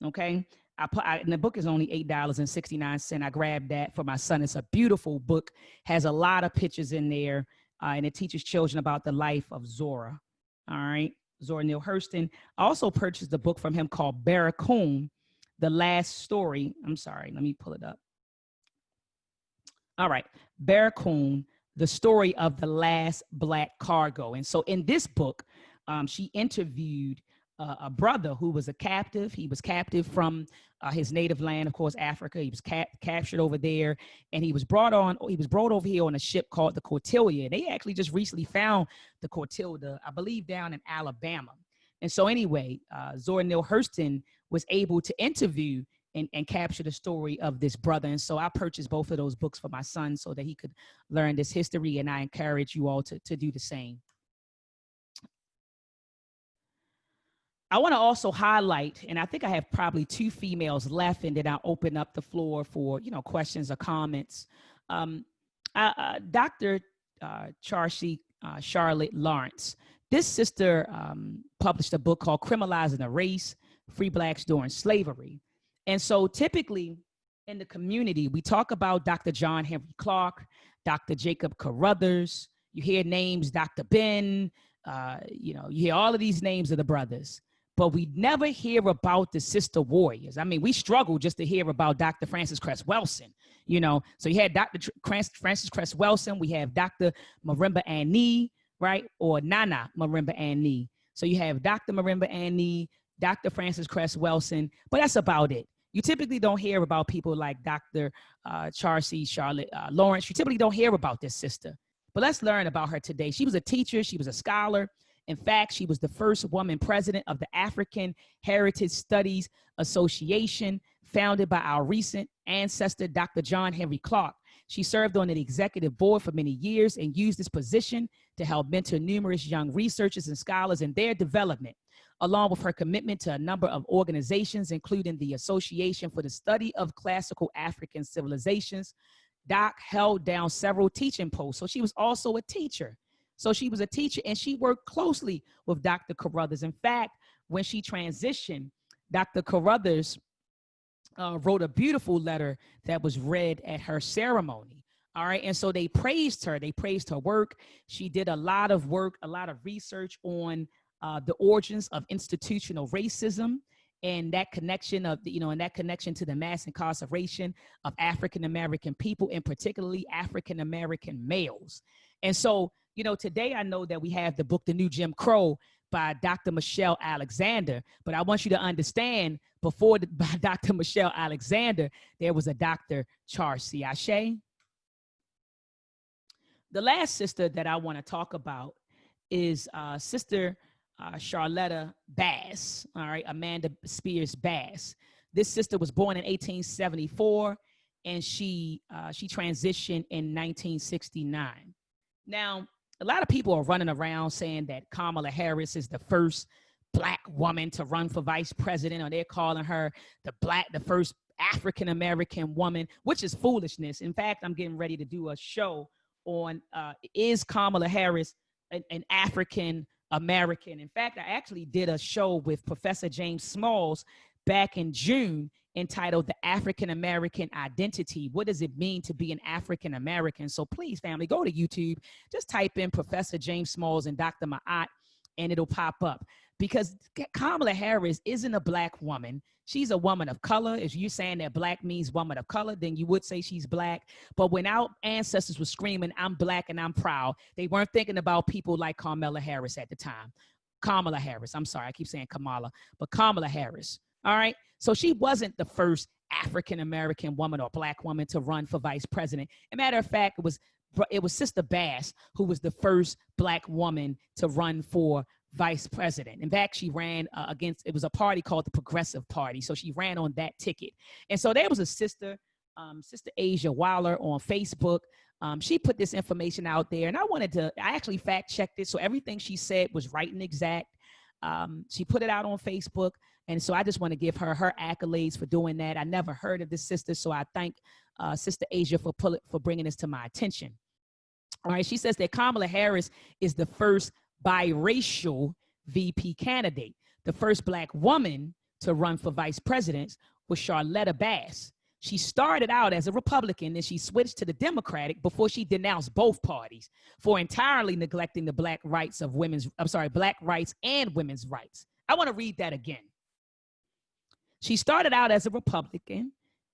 Speaker 2: Okay. And the book is only $8.69. I grabbed that for my son. It's a beautiful book, has a lot of pictures in there, and it teaches children about the life of Zora. All right. Zora Neale Hurston. I also purchased a book from him called Barracoon, The Last Story. I'm sorry, let me pull it up. All right, Barracoon, The Story of the Last Black Cargo. And so in this book, she interviewed a brother who was a captive. He was captive from his native land, of course, Africa. He was captured over there, and he was brought over here on a ship called the Cordelia. They actually just recently found the Cordelia, I believe, down in Alabama. And so anyway, Zora Neale Hurston was able to interview and capture the story of this brother. And so I purchased both of those books for my son so that he could learn this history, and I encourage you all to do the same. I want to also highlight, and I think I have probably 2 females left, and then I'll open up the floor for, questions or comments. Dr. Charcy Charlotte Lawrence, this sister published a book called Criminalizing the Race, Free Blacks During Slavery. And so typically in the community, we talk about Dr. John Henry Clark, Dr. Jacob Carruthers. You hear names, Dr. Ben, you hear all of these names of the brothers, but we never hear about the sister warriors. I mean, we struggle just to hear about Dr. Frances Cress Welsing, So you had Dr. Frances Cress Welsing. We have Dr. Marimba Ani, right? Or Nana Marimba Ani. So you have Dr. Marimba Ani, Dr. Frances Cress Welsing, but that's about it. You typically don't hear about people like Dr. Charcy Charlotte Lawrence. You typically don't hear about this sister, but let's learn about her today. She was a teacher. She was a scholar. In fact, she was the first woman president of the African Heritage Studies Association, founded by our recent ancestor, Dr. John Henry Clark. She served on the executive board for many years and used this position to help mentor numerous young researchers and scholars in their development, along with her commitment to a number of organizations, including the Association for the Study of Classical African Civilizations. Doc held down several teaching posts, so she was also a teacher. So she was a teacher, and she worked closely with Dr. Carruthers. In fact, when she transitioned, Dr. Carruthers wrote a beautiful letter that was read at her ceremony. All right. And so they praised her. They praised her work. She did a lot of work, a lot of research on the origins of institutional racism and that connection of, and that connection to the mass incarceration of African-American people, and particularly African-American males. And so, today I know that we have the book, The New Jim Crow by Dr. Michelle Alexander, but I want you to understand by Dr. Michelle Alexander, there was a Dr. Charcy Ashe. The last sister that I want to talk about is Sister Charletta Bass, all right, Amanda Spears Bass. This sister was born in 1874, and she transitioned in 1969. Now, a lot of people are running around saying that Kamala Harris is the first Black woman to run for vice president, or they're calling her the first African-American woman, which is foolishness. In fact, I'm getting ready to do a show on is Kamala Harris an African-American? In fact, I actually did a show with Professor James Smalls back in June entitled The African-American Identity. What does it mean to be an African-American? So please, family, go to YouTube, just type in Professor James Smalls and Dr. Ma'at, and it'll pop up. Because Kamala Harris isn't a Black woman. She's a woman of color. If you're saying that Black means woman of color, then you would say she's Black. But when our ancestors were screaming, I'm Black and I'm proud, they weren't thinking about people like Kamala Harris at the time. Kamala Harris, I'm sorry, I keep saying Kamala, but Kamala Harris, all right? So she wasn't the first African-American woman or Black woman to run for vice president. As a matter of fact, it was Sister Bass who was the first Black woman to run for vice president. In fact, she ran it was a party called the Progressive Party. So she ran on that ticket. And so there was a sister, Sister Asia Waller on Facebook. She put this information out there, and I actually fact checked it. So everything she said was right and exact. She put it out on Facebook. And so I just want to give her accolades for doing that. I never heard of this sister, so I thank Sister Asia for bringing this to my attention. All right, she says that Kamala Harris is the first biracial VP candidate. The first Black woman to run for vice president was Charlotta Bass. She started out as a Republican, then she switched to the Democratic before she denounced both parties for entirely neglecting the Black rights and women's rights. I want to read that again. She started out as a Republican,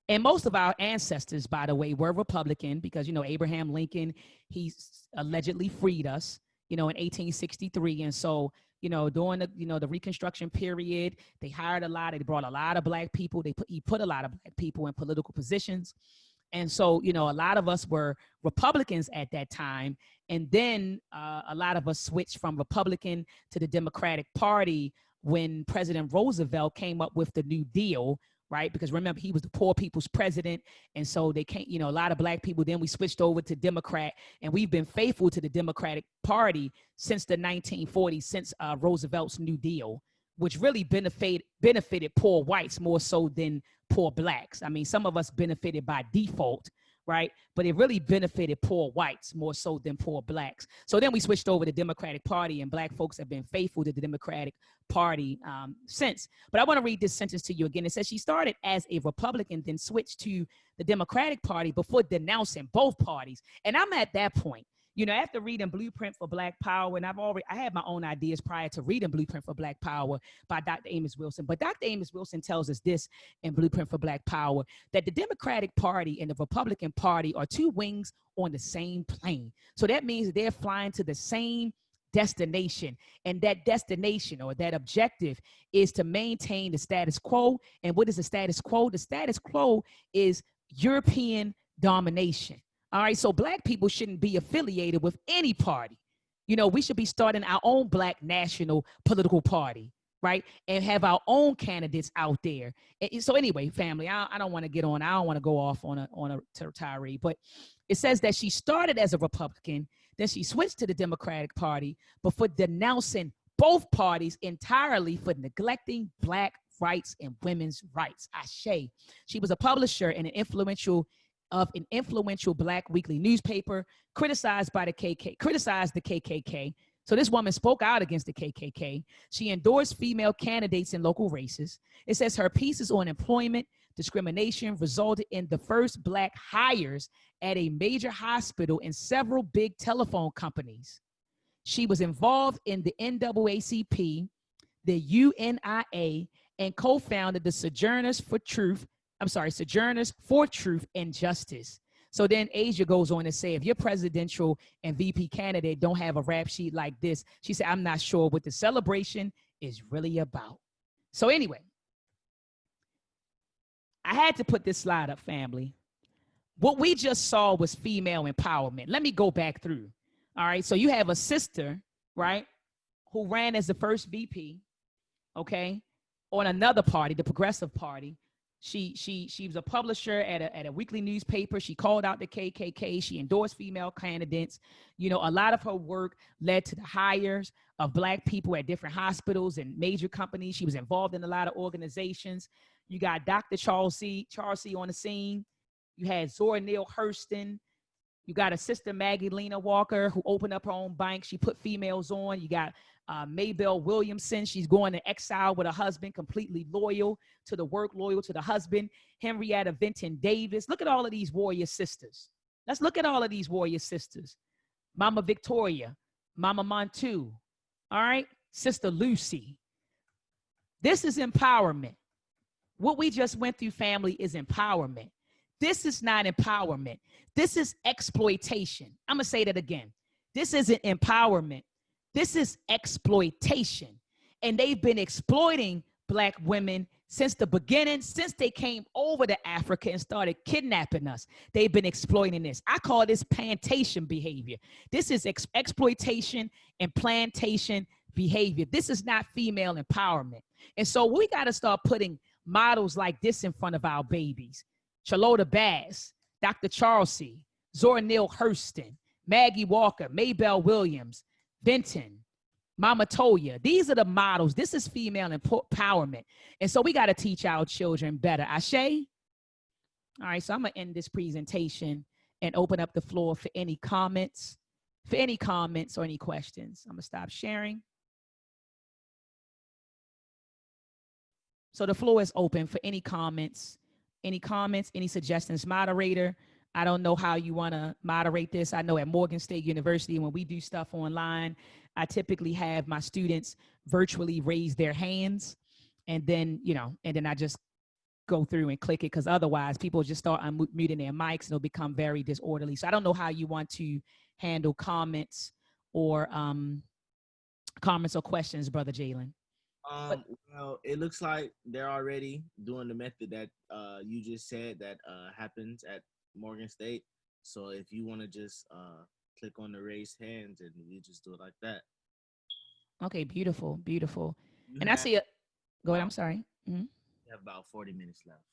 Speaker 2: and most of our ancestors, by the way, were Republican because, you know, Abraham Lincoln, he allegedly freed us, you know, in 1863. And so, you know, during the Reconstruction period, they brought a lot of Black people. He put a lot of Black people in political positions. And so, you know, a lot of us were Republicans at that time. And then a lot of us switched from Republican to the Democratic Party when President Roosevelt came up with the New Deal, right? Because remember, he was the poor people's president. And so they can't, you know, a lot of Black people, then we switched over to Democrat, and we've been faithful to the Democratic Party since the 1940s, since Roosevelt's New Deal, which really benefited poor whites more so than poor Blacks. I mean, some of us benefited by default, right? But it really benefited poor whites more so than poor Blacks. So then we switched over to the Democratic Party, and Black folks have been faithful to the Democratic Party since. But I want to read this sentence to you again. It says she started as a Republican, then switched to the Democratic Party before denouncing both parties. And I'm at that point. You know, after reading Blueprint for Black Power, and I had my own ideas prior to reading Blueprint for Black Power by Dr. Amos Wilson. But Dr. Amos Wilson tells us this in Blueprint for Black Power, that the Democratic Party and the Republican Party are two wings on the same plane. So that means that they're flying to the same destination. And that destination or that objective is to maintain the status quo. And what is the status quo? The status quo is European domination. All right, so Black people shouldn't be affiliated with any party. You know, we should be starting our own Black national political party, right? And have our own candidates out there. And so anyway, family, I don't want to get on. I don't want to go off on a tirade, but it says that she started as a Republican, then she switched to the Democratic Party, but for denouncing both parties entirely for neglecting Black rights and women's rights. Ashe. She was a publisher and an influential Black weekly newspaper, criticized the KKK. So this woman spoke out against the KKK. She endorsed female candidates in local races. It says her pieces on employment discrimination resulted in the first Black hires at a major hospital and several big telephone companies. She was involved in the NAACP, the UNIA, and co-founded the Sojourners for Truth and Justice. So then Asia goes on to say, if your presidential and VP candidate don't have a rap sheet like this, she said, I'm not sure what the celebration is really about. So anyway, I had to put this slide up, family. What we just saw was female empowerment. Let me go back through. All right, so you have a sister, right, who ran as the first VP, okay, on another party, the Progressive Party. She was a publisher at a weekly newspaper. She called out the KKK. She endorsed female candidates. You know, a lot of her work led to the hires of Black people at different hospitals and major companies. She was involved in a lot of organizations. You got Dr. Charles C. on the scene. You had Zora Neale Hurston. You got a sister, Maggie Lena Walker, who opened up her own bank. She put females on. You got Maybelle Williamson. She's going to exile with her husband, completely loyal to the work, loyal to the husband. Henrietta Vinton Davis. Look at all of these warrior sisters. Let's look at all of these warrior sisters. Mama Victoria, Mama Montu, all right? Sister Lucy. This is empowerment. What we just went through, family, is empowerment. This is not empowerment. This is exploitation. I'm going to say that again. This isn't empowerment. This is exploitation. And they've been exploiting Black women since the beginning, since they came over to Africa and started kidnapping us. They've been exploiting this. I call this plantation behavior. This is exploitation and plantation behavior. This is not female empowerment. And so we got to start putting models like this in front of our babies. Charlotta Bass, Dr. Charles C., Zora Neale Hurston, Maggie Walker, Maybelle Williams, Vinton, Mama Toya. These are the models. This is female empowerment. And so we got to teach our children better. Ashe? All right, so I'm going to end this presentation and open up the floor for any comments. For any comments or any questions. I'm going to stop sharing. So the floor is open for any comments, any suggestions. Moderator, I don't know how you want to moderate this. I know at Morgan State University, when we do stuff online, I typically have my students virtually raise their hands, and then, and then I just go through and click it, because otherwise people just start unmuting their mics and it'll become very disorderly. So I don't know how you want to handle comments or questions, Brother Jalen.
Speaker 4: Well, it looks like they're already doing the method that you just said that happens at Morgan State. So if you want to just click on the raised hands, and we just do it like that.
Speaker 2: Okay, beautiful, beautiful.
Speaker 4: You
Speaker 2: and I see it. Go ahead. I'm sorry. Mm-hmm.
Speaker 4: You have about 40 minutes left.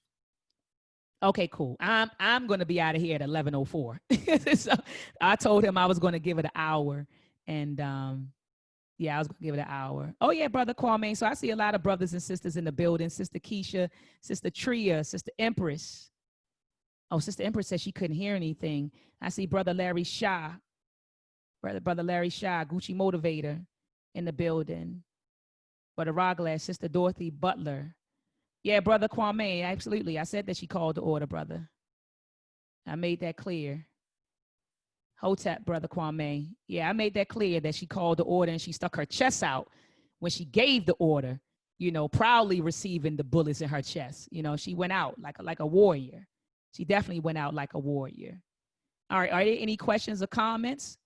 Speaker 2: Okay, cool. I'm going to be out of here at 11:04. So I told him I was going to give it an hour, and yeah, I was going to give it an hour. Oh yeah, Brother Kwame. So I see a lot of brothers and sisters in the building. Sister Keisha, Sister Tria, Sister Empress. Oh, Sister Empress said she couldn't hear anything. I see Brother Larry Shaw, Brother Larry Shaw, Gucci Motivator in the building. Brother Roglass, Sister Dorothy Butler. Yeah, Brother Kwame, absolutely. I said that she called the order, brother. I made that clear. Hotep, Brother Kwame. Yeah, I made that clear that she called the order, and she stuck her chest out when she gave the order, proudly receiving the bullets in her chest. She went out like a warrior. She definitely went out like a warrior. All right, are there any questions or comments?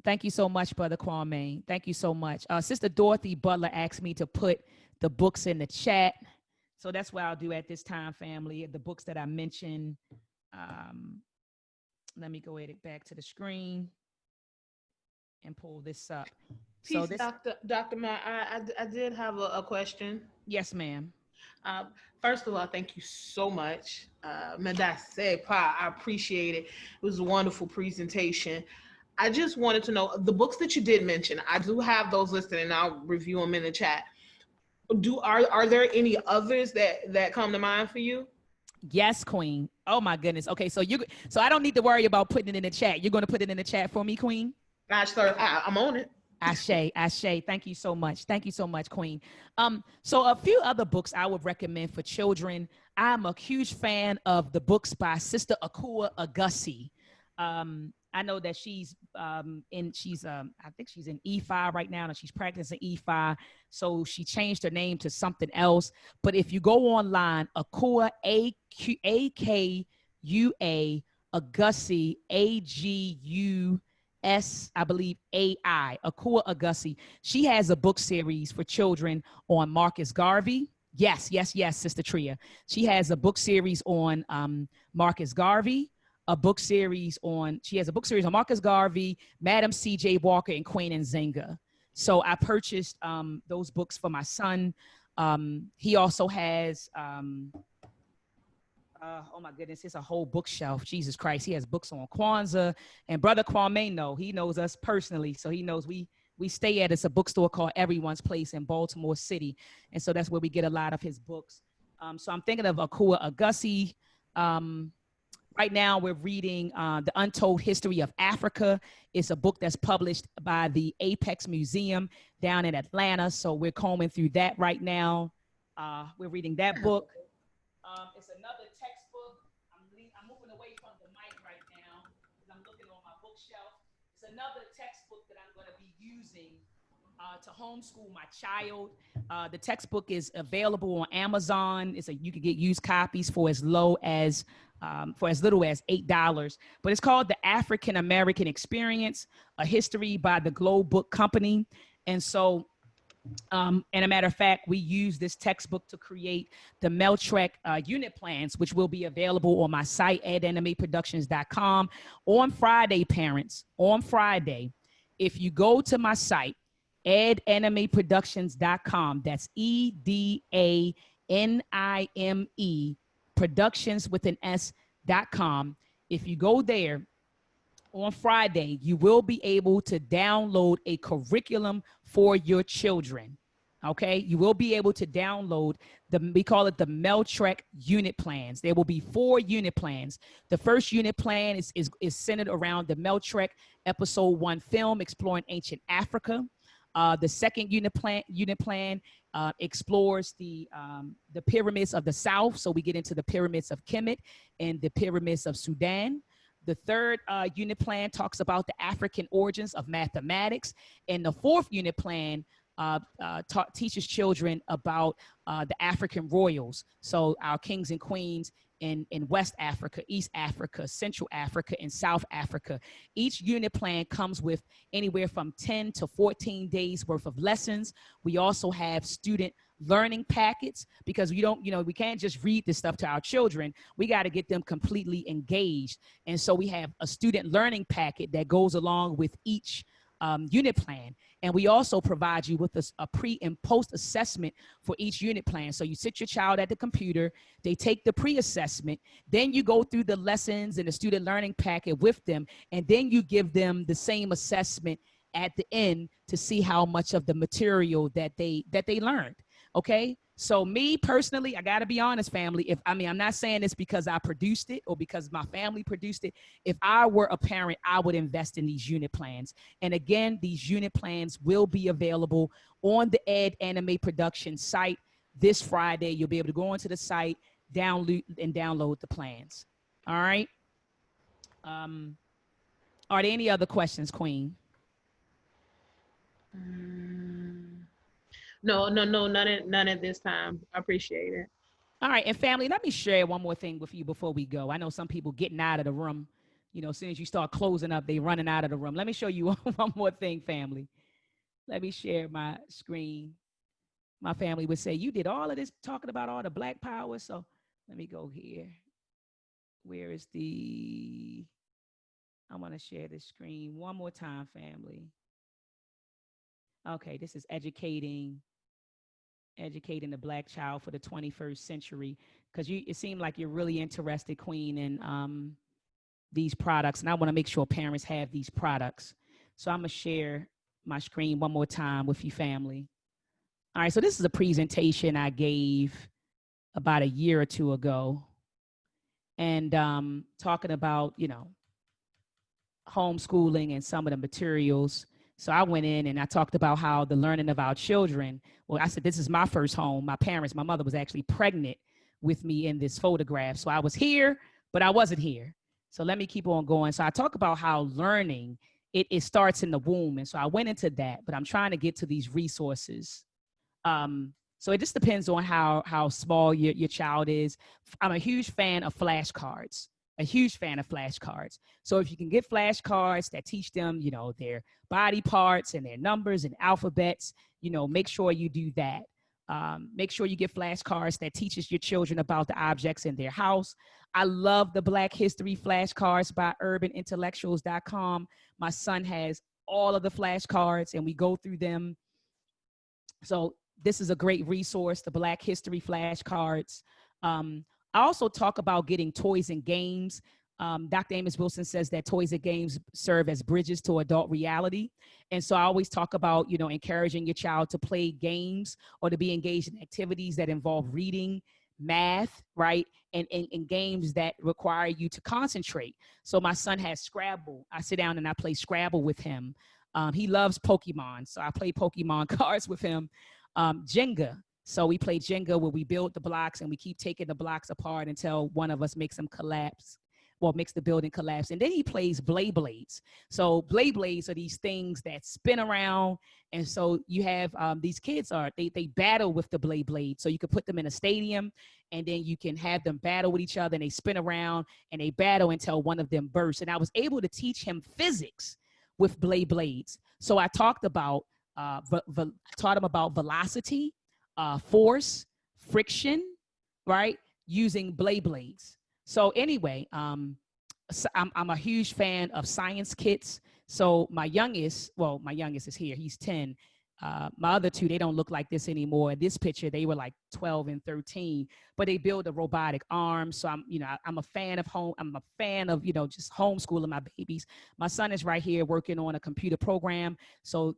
Speaker 2: Thank you so much, Brother Kwame. Thank you so much. Sister Dorothy Butler asked me to put the books in the chat. So that's what I'll do at this time, family. The books that I mentioned. Let me go back to the screen and pull this up.
Speaker 5: Peace, so this, Dr. Matt, I did have a question.
Speaker 2: Yes, ma'am.
Speaker 5: First of all, thank you so much. I appreciate it. It was a wonderful presentation. I just wanted to know the books that you did mention. I do have those listed, and I'll review them in the chat. Are there any others that come to mind for you?
Speaker 2: Yes, Queen. Oh my goodness. Okay, so I don't need to worry about putting it in the chat. You're going to put it in the chat for me, Queen?
Speaker 5: Gosh, sir, I'm on it.
Speaker 2: Ashe. Thank you so much. Thank you so much, Queen. So a few other books I would recommend for children. I'm a huge fan of the books by Sister Akua Agassi. I know that she's I think she's in E5 right now, and she's practicing E5. So she changed her name to something else. But if you go online, Akua, A-K-U-A, Agassi, A-G-U-S, I believe, A-I, Akua Agassi. She has a book series for children on Marcus Garvey. Yes, Sister Tria. She has a book series on Marcus Garvey. She has a book series on Marcus Garvey, Madam C.J. Walker, and Queen Nzinga. So I purchased those books for my son. He also has, oh my goodness, it's a whole bookshelf. Jesus Christ, he has books on Kwanzaa. And Brother Kwame, he knows us personally. So he knows we stay at, it's a bookstore called Everyone's Place in Baltimore City. And so that's where we get a lot of his books. So I'm thinking of Akua Agassi. Right now, we're reading The Untold History of Africa. It's a book that's published by the Apex Museum down in Atlanta. So we're combing through that right now. We're reading that book. It's another textbook. I'm moving away from the mic right now because I'm looking on my bookshelf. It's another textbook that I'm going to be using to homeschool my child. The textbook is available on Amazon. You can get used copies for as little as $8, but it's called The African American Experience, a history by the Globe Book Company. And so, and a matter of fact, we use this textbook to create the Meltrek unit plans, which will be available on my site, edanimeproductions.com. On Friday, parents, if you go to my site, edanimeproductions.com, that's EDANIME, productions with an S.com. If you go there, on Friday, you will be able to download a curriculum for your children. Okay, you will be able to download we call it the Meltrek unit plans. There will be 4 unit plans. The first unit plan is centered around the Meltrek episode 1 film exploring ancient Africa. The second unit plan explores the pyramids of the South. So we get into the pyramids of Kemet and the pyramids of Sudan. The third unit plan talks about the African origins of mathematics. And the fourth unit plan teaches children about the African royals. So our kings and queens in West Africa, East Africa, Central Africa, and South Africa. Each unit plan comes with anywhere from 10 to 14 days worth of lessons. We also have student learning packets because we can't just read this stuff to our children. We got to get them completely engaged. And so we have a student learning packet that goes along with each unit plan. And we also provide you with a pre and post assessment for each unit plan. So you sit your child at the computer, they take the pre-assessment, then you go through the lessons and the student learning packet with them, and then you give them the same assessment at the end to see how much of the material that they learned. Okay. So me personally, I got to be honest, family. I'm not saying this because I produced it or because my family produced it. If I were a parent, I would invest in these unit plans. And again, these unit plans will be available on the Ed Anime Production site this Friday. You'll be able to go onto the site, download the plans. All right. Are there any other questions, Queen?
Speaker 5: No, none at this time. I appreciate it.
Speaker 2: All right, and family, let me share one more thing with you before we go. I know some people getting out of the room, as soon as you start closing up, they running out of the room. Let me show you one more thing, family. Let me share my screen. My family would say, you did all of this talking about all the Black power. So let me go here. Where is I want to share this screen one more time, family. Okay, this is educating the Black child for the 21st century, because it seemed like you're really interested, Queen, in these products, and I want to make sure parents have these products. So I'm going to share my screen one more time with you, family. All right, so this is a presentation I gave about a year or two ago, and talking about, homeschooling and some of the materials. So I went in and I talked about how the learning of our children, well, I said, this is my first home. My mother was actually pregnant with me in this photograph. So I was here, but I wasn't here. So let me keep on going. So I talk about how learning, it starts in the womb. And so I went into that, but I'm trying to get to these resources. So it just depends on how small your child is. I'm a huge fan of flashcards. So if you can get flashcards that teach them, their body parts and their numbers and alphabets, make sure you do that. Make sure you get flashcards that teaches your children about the objects in their house. I love the Black History flashcards by urbanintellectuals.com. My son has all of the flashcards and we go through them. So this is a great resource, the Black History flashcards. I also talk about getting toys and games. Dr. Amos Wilson says that toys and games serve as bridges to adult reality. And so I always talk about, encouraging your child to play games or to be engaged in activities that involve reading, math, right? And games that require you to concentrate. So my son has Scrabble. I sit down and I play Scrabble with him. He loves Pokemon. So I play Pokemon cards with him. Jenga. So we play Jenga where we build the blocks and we keep taking the blocks apart until one of us makes them collapse, makes the building collapse. And then he plays Blades. So Blades are these things that spin around. And so you have these kids they battle with the Blade. So you could put them in a stadium and then you can have them battle with each other and they spin around and they battle until one of them bursts. And I was able to teach him physics with Blades. So I talked about, taught him about velocity, force, friction, right? Using blades. So anyway, I'm a huge fan of science kits. So my youngest is here. He's 10. My other two, they don't look like this anymore. This picture, they were like 12 and 13, but they build a robotic arm. So I'm a fan of home. I'm a fan of, just homeschooling my babies. My son is right here working on a computer program. So,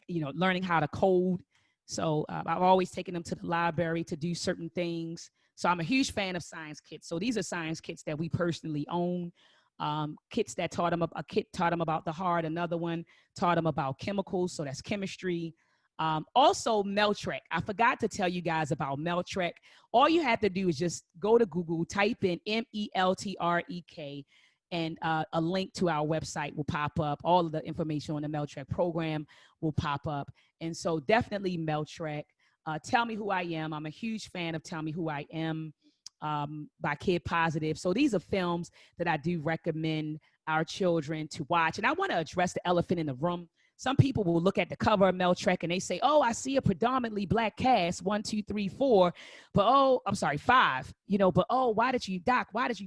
Speaker 2: learning how to code. So I've always taken them to the library to do certain things. So I'm a huge fan of science kits. So these are science kits that we personally own. Kits that a kit taught them about the heart. Another one taught them about chemicals. So that's chemistry. Also Meltrek. I forgot to tell you guys about Meltrek. All you have to do is just go to Google, type in MELTREK, and a link to our website will pop up. All of the information on the Meltrek program will pop up. And so definitely Meltrek. Tell Me Who I Am. I'm a huge fan of Tell Me Who I Am by Kid Positive. So these are films that I do recommend our children to watch. And I want to address the elephant in the room. Some people will look at the cover of Meltrek and they say, oh, I see a predominantly Black cast, 1, 2, 3, 4, but 5, but why did you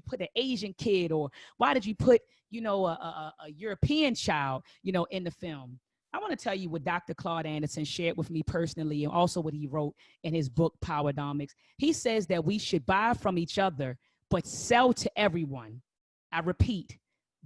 Speaker 2: put an Asian kid, or why did you put, a European child, in the film? I want to tell you what Dr. Claude Anderson shared with me personally, and also what he wrote in his book, Powerdomics. He says that we should buy from each other, but sell to everyone. I repeat,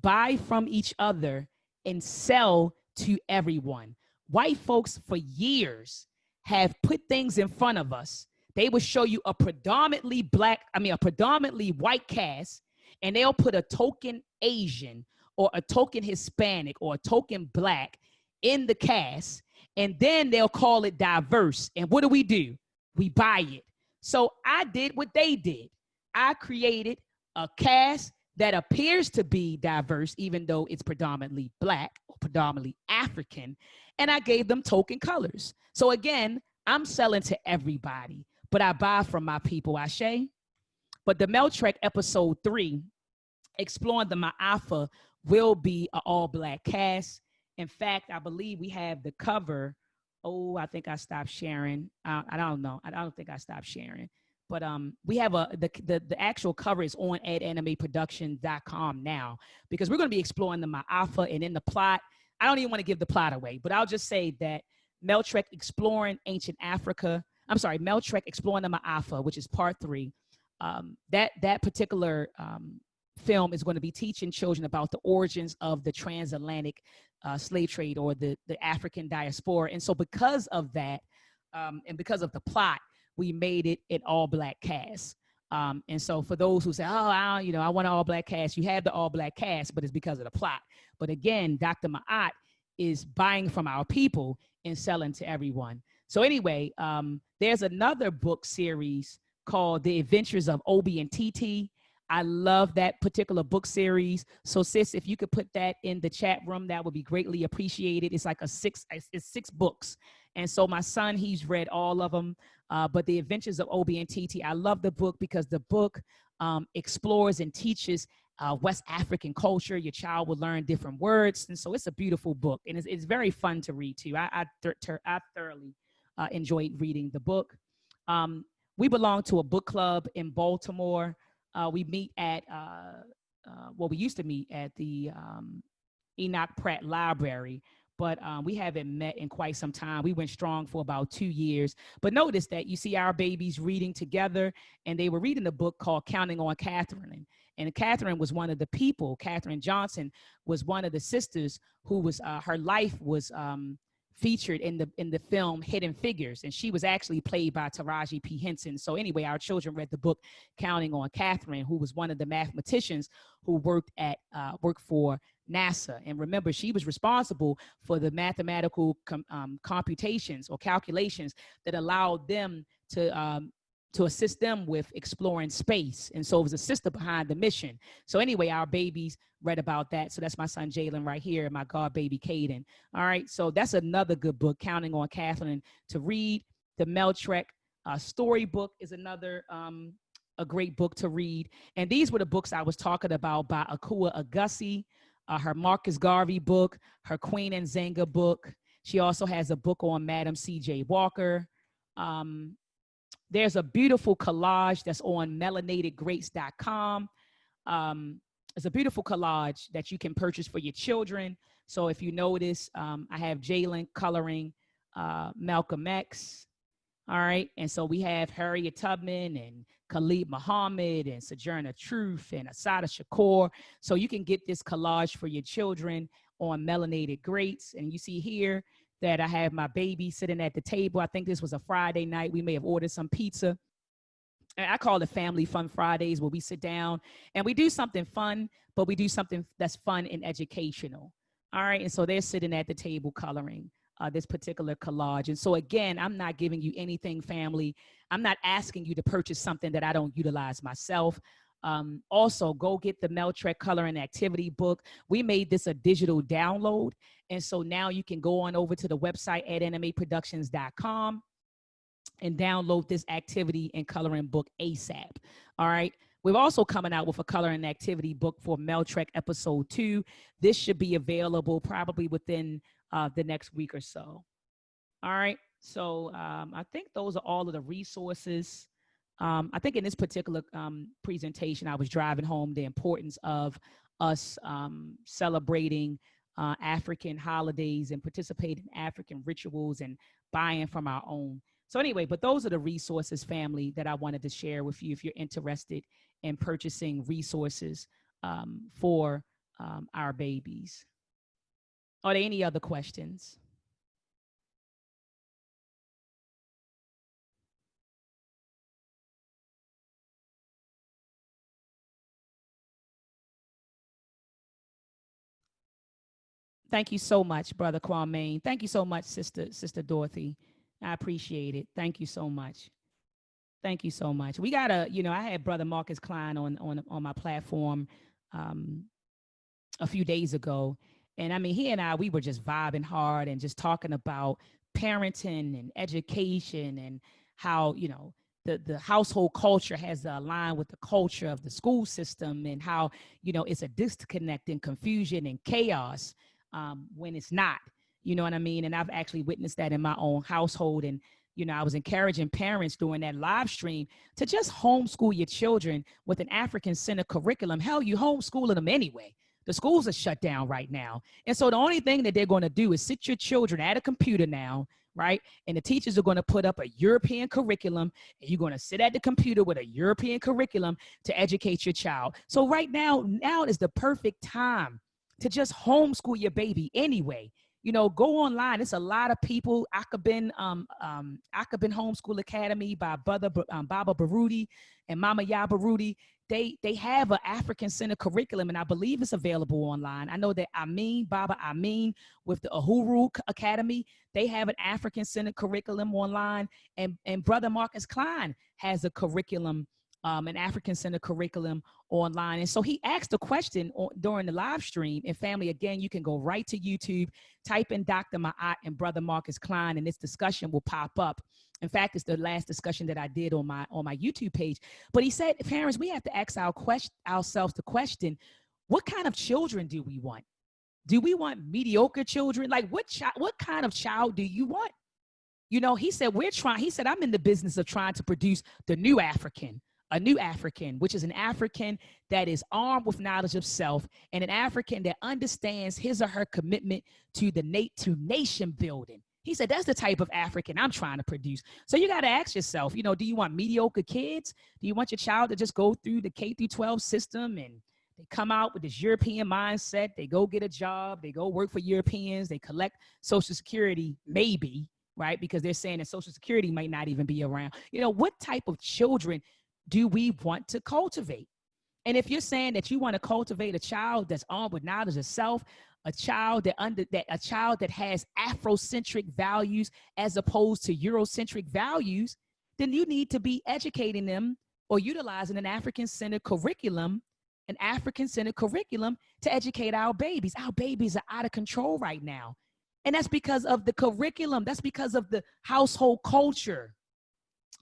Speaker 2: buy from each other and sell to everyone. White folks for years have put things in front of us. They will show you a predominantly white cast, and they'll put a token Asian or a token Hispanic or a token Black in the cast, and then they'll call it diverse. And what do? We buy it. So I did what they did. I created a cast that appears to be diverse, even though it's predominantly Black or predominantly African, and I gave them token colors. So again, I'm selling to everybody, but I buy from my people, Ashe. But the Meltrek episode 3, exploring the Ma'afa, will be an all-Black cast. In fact, I believe we have the cover. Oh, I think I stopped sharing. I don't know. I don't think I stopped sharing. But we have the actual cover is on adannimeproduction.com now, because we're going to be exploring the Ma'afa. And in the plot, I don't even want to give the plot away, but I'll just say that Meltrek exploring ancient Africa. Meltrek exploring the Ma'afa, which is part 3. That particular film is going to be teaching children about the origins of the transatlantic slave trade, or the African diaspora. And so because of that, and because of the plot, we made it an all-Black cast. And so for those who say, I want an all-Black cast, you have the all-Black cast, but it's because of the plot. But again, Dr. Ma'at is buying from our people and selling to everyone. So anyway, there's another book series called The Adventures of Obi and TT. I love that particular book series. So sis, if you could put that in the chat room, that would be greatly appreciated. It's like it's 6 books. And so my son, he's read all of them. But The Adventures of Obi and TT, I love the book because the book explores and teaches West African culture. Your child will learn different words. And so it's a beautiful book, and it's very fun to read too. I thoroughly enjoyed reading the book. We belong to a book club in Baltimore. We meet at, we used to meet at the Enoch Pratt Library, but we haven't met in quite some time. We went strong for about 2 years. But notice that you see our babies reading together, and they were reading a book called Counting on Catherine. And Catherine was one of the people. Catherine Johnson was one of the sisters who was, her life was featured in the film Hidden Figures, and she was actually played by Taraji P. Henson. So anyway, our children read the book Counting on Catherine, who was one of the mathematicians who worked for NASA. And remember, she was responsible for the mathematical computations or calculations that allowed them to assist them with exploring space. And so it was a sister behind the mission. So anyway, our babies read about that. So that's my son Jalen right here, and my god baby Caden. All right, so that's another good book, Counting on Catherine, to read. The Meltrek storybook is another a great book to read. And these were the books I was talking about by Akua Agassi, her Marcus Garvey book, her Queen and Zenga book. She also has a book on Madam C.J. Walker. There's a beautiful collage that's on melanatedgreats.com. It's a beautiful collage that you can purchase for your children. So if you notice, I have Jalen coloring Malcolm X. All right. And so we have Harriet Tubman and Khalid Muhammad and Sojourner Truth and Asada Shakur. So you can get this collage for your children on Melanated Greats. And you see here that I have my baby sitting at the table. I think this was a Friday night. We may have ordered some pizza. And I call it Family Fun Fridays, where we sit down and we do something fun, but we do something that's fun and educational. All right. And so they're sitting at the table coloring this particular collage. And so again, I'm not giving you anything, family. I'm not asking you to purchase something that I don't utilize myself. Also, go get the Meltrek Coloring Activity book. We made this a digital download. And so now you can go on over to the website at nmaproductions.com and download this activity and coloring book ASAP. All right. We're also coming out with a coloring activity book for Meltrek episode 2. This should be available probably within the next week or so. All right. So I think those are all of the resources. I think in this particular presentation, I was driving home the importance of us celebrating African holidays and participating in African rituals and buying from our own. So anyway, but those are the resources, family, that I wanted to share with you if you're interested in purchasing resources for our babies. Are there any other questions? Thank you so much, Brother Kwame. Thank you so much, Sister Dorothy. I appreciate it. Thank you so much. Thank you so much. We got I had Brother Marcus Klein on my platform a few days ago. And I mean, he and I, we were just vibing hard and just talking about parenting and education and how, the household culture has to align with the culture of the school system and how, it's a disconnect and confusion and chaos when it's not, you know what I mean? And I've actually witnessed that in my own household. And, I was encouraging parents during that live stream to just homeschool your children with an African-centered curriculum. Hell, you homeschooling them anyway. The schools are shut down right now. And so the only thing that they're going to do is sit your children at a computer now, right? And the teachers are going to put up a European curriculum, and you're going to sit at the computer with a European curriculum to educate your child. So right now is the perfect time to just homeschool your baby anyway. Go online. It's a lot of people. Akabin Homeschool Academy by Baba Baruti and Mama Ya Baruti. They have an African-centered curriculum, and I believe it's available online. I know that Baba Amin with the Uhuru Academy, they have an African-centered curriculum online, and Brother Marcus Klein has a curriculum, an African-centered curriculum online. And so he asked a question during the live stream. And family, again, you can go right to YouTube, type in Dr. Ma'at and Brother Marcus Klein, and this discussion will pop up. In fact, it's the last discussion that I did on my YouTube page. But he said, parents, we have to ask ourselves the question, what kind of children do we want? Do we want mediocre children? Like what kind of child do you want? He said, I'm in the business of trying to produce the new African, a new African, which is an African that is armed with knowledge of self and an African that understands his or her commitment to nation building. He said, that's the type of African I'm trying to produce. So you got to ask yourself, do you want mediocre kids? Do you want your child to just go through the K through 12 system and they come out with this European mindset? They go get a job. They go work for Europeans. They collect Social Security, maybe, right? Because they're saying that Social Security might not even be around. What type of children do we want to cultivate? And if you're saying that you want to cultivate a child that's armed with knowledge of self, a child that has Afrocentric values as opposed to Eurocentric values, then you need to be educating them or utilizing an African-centered curriculum to educate our babies. Our babies are out of control right now. And that's because of the curriculum. That's because of the household culture.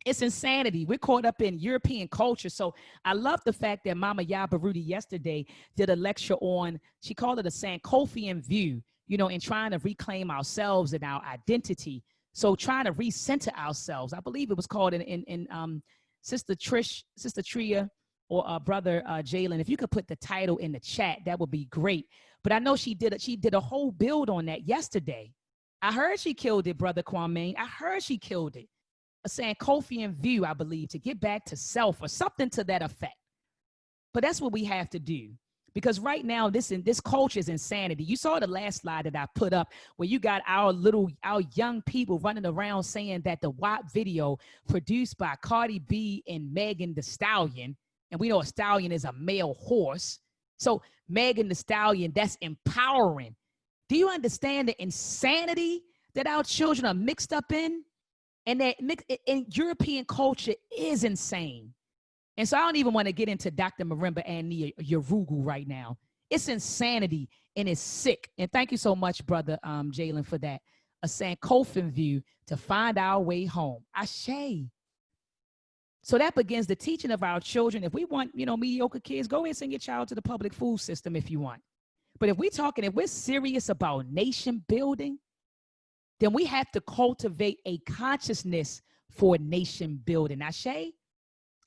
Speaker 2: It's insanity. We're caught up in European culture. So I love the fact that Mama Ya Baruti yesterday did a lecture on, she called it a Sankofian view, in trying to reclaim ourselves and our identity. So trying to recenter ourselves. I believe it was called in Sister Tria or brother Jalen, if you could put the title in the chat, that would be great. But I know she did a whole build on that yesterday. I heard she killed it, brother Kwame. I heard she killed it. A Sankofian view, I believe, to get back to self or something to that effect. But that's what we have to do. Because right now, this culture is insanity. You saw the last slide that I put up where you got our young people running around saying that the WAP video produced by Cardi B and Megan Thee Stallion, and we know a stallion is a male horse. So Megan Thee Stallion, that's empowering. Do you understand the insanity that our children are mixed up in? And that in European culture is insane. And so I don't even want to get into Dr. Marimba and Yorugu right now. It's insanity and it's sick. And thank you so much, brother Jalen, for that. A Sankofian view to find our way home. Ashe. So that begins the teaching of our children. If we want, mediocre kids, go and send your child to the public food system if you want. But if we're serious about nation building, then we have to cultivate a consciousness for nation building. Ashe?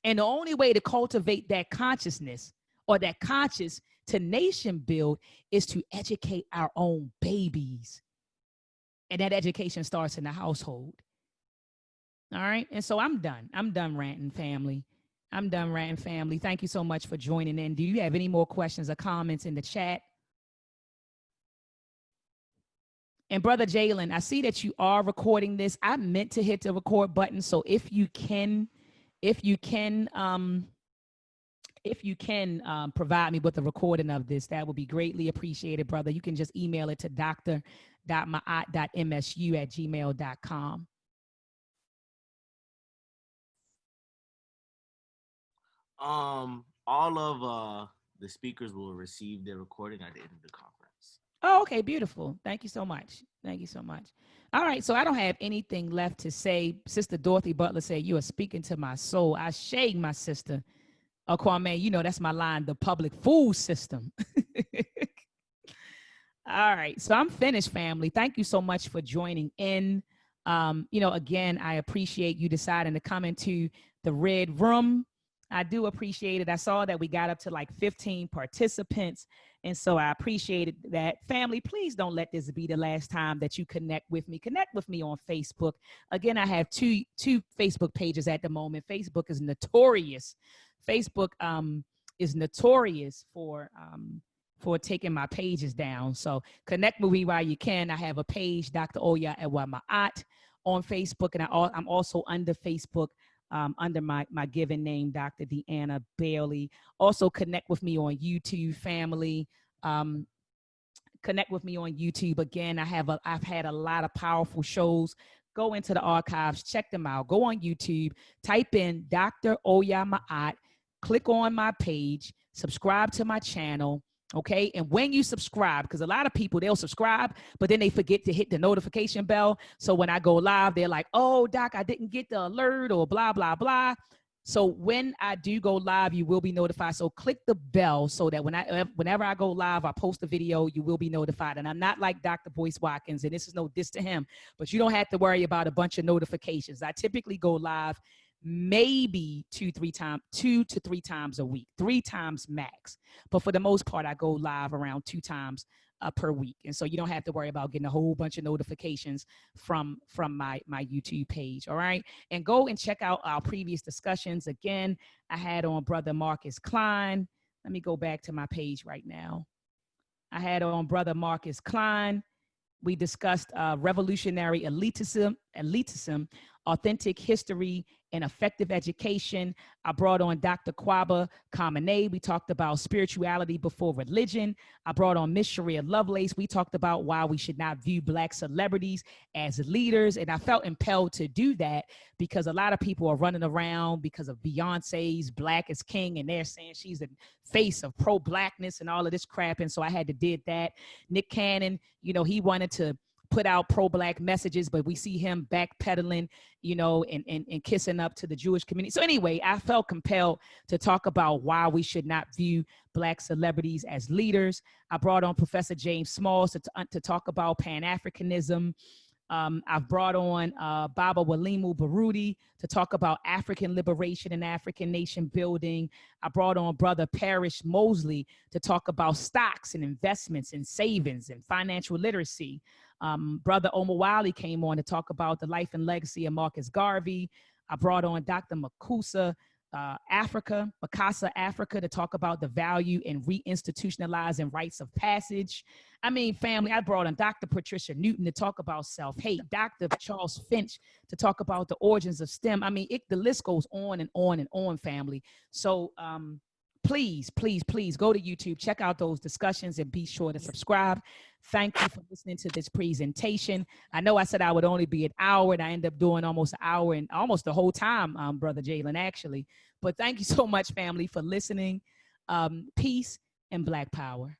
Speaker 2: And the only way to cultivate that consciousness or that conscious to nation build is to educate our own babies. And that education starts in the household. All right. And so I'm done. I'm done ranting, family. I'm done ranting, family. Thank you so much for joining in. Do you have any more questions or comments in the chat? And brother Jalen, I see that you are recording this. I meant to hit the record button. So if you can provide me with a recording of this, that would be greatly appreciated, brother. You can just email it to dr.maat.msu@gmail.com.
Speaker 4: All of the speakers will receive their recording at the end of the conference.
Speaker 2: Oh, okay, beautiful. Thank you so much. Thank you so much. All right, so I don't have anything left to say. Sister Dorothy Butler said, "You are speaking to my soul." I shake my sister. Kwame, that's my line, the public food system. All right, so I'm finished, family. Thank you so much for joining in. Again, I appreciate you deciding to come into the red room. I do appreciate it. I saw that we got up to like 15 participants. And so I appreciated that. Family, please don't let this be the last time that you connect with me. Connect with me on Facebook. Again, I have two Facebook pages at the moment. Facebook is notorious. Facebook is notorious for taking my pages down. So connect with me while you can. I have a page, Dr. Oya Ewamaat, on Facebook. And I'm also under Facebook under my given name, Dr. Deanna Bailey. Also connect with me on YouTube, family. Connect with me on YouTube. Again, I've had a lot of powerful shows. Go into the archives, check them out. Go on YouTube, type in Dr. Oya Maat, click on my page, subscribe to my channel. Okay. And when you subscribe, because a lot of people, they'll subscribe, but then they forget to hit the notification bell. So when I go live, they're like, "Oh, Doc, I didn't get the alert," or blah, blah, blah. So when I do go live, you will be notified. So click the bell so that whenever I go live, I post a video, you will be notified. And I'm not like Dr. Boyce Watkins, and this is no diss to him, but you don't have to worry about a bunch of notifications. I typically go live maybe 2 to 3 times a week, 3 times max. But for the most part, I go live around 2 times per week. And so you don't have to worry about getting a whole bunch of notifications from my YouTube page. All right. And go and check out our previous discussions. Again, I had on Brother Marcus Klein. Let me go back to my page right now. I had on Brother Marcus Klein. We discussed revolutionary elitism, authentic history, and effective education. I brought on Dr. Kwaba Kamene. We talked about spirituality before religion. I brought on Miss Sharia Lovelace. We talked about why we should not view Black celebrities as leaders. And I felt impelled to do that because a lot of people are running around because of Beyonce's Black is King, and they're saying she's the face of pro-Blackness and all of this crap. And so I had to did that. Nick Cannon, he wanted to put out pro-Black messages, but we see him backpedaling, and kissing up to the Jewish community. So anyway, I felt compelled to talk about why we should not view Black celebrities as leaders. I brought on Professor James Smalls to talk about Pan-Africanism. I've brought on Baba Walimu Baruti to talk about African liberation and African nation building. I brought on Brother Parrish Mosley to talk about stocks and investments and savings and financial literacy. Brother Omar Wiley came on to talk about the life and legacy of Marcus Garvey. I brought on Dr. Makasa Africa to talk about the value in reinstitutionalizing rites of passage. I mean, family, I brought on Dr. Patricia Newton to talk about self-hate, Dr. Charles Finch to talk about the origins of STEM. I mean, the list goes on and on and on, family. So please, please, please go to YouTube, check out those discussions, and be sure to subscribe. Thank you for listening to this presentation. I know I said I would only be an hour, and I ended up doing almost an hour and almost the whole time, Brother Jalen, actually. But thank you so much, family, for listening. Peace and Black Power.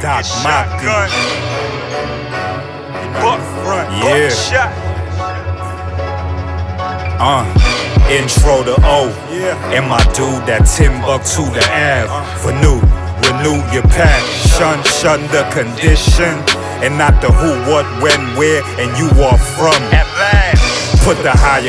Speaker 6: Doc Maki. Yeah. Intro to O. And my dude, that Timbuktu to Ave. For renew your passion, shun the condition. And not the who, what, when, where, and you are from. At last. Put the higher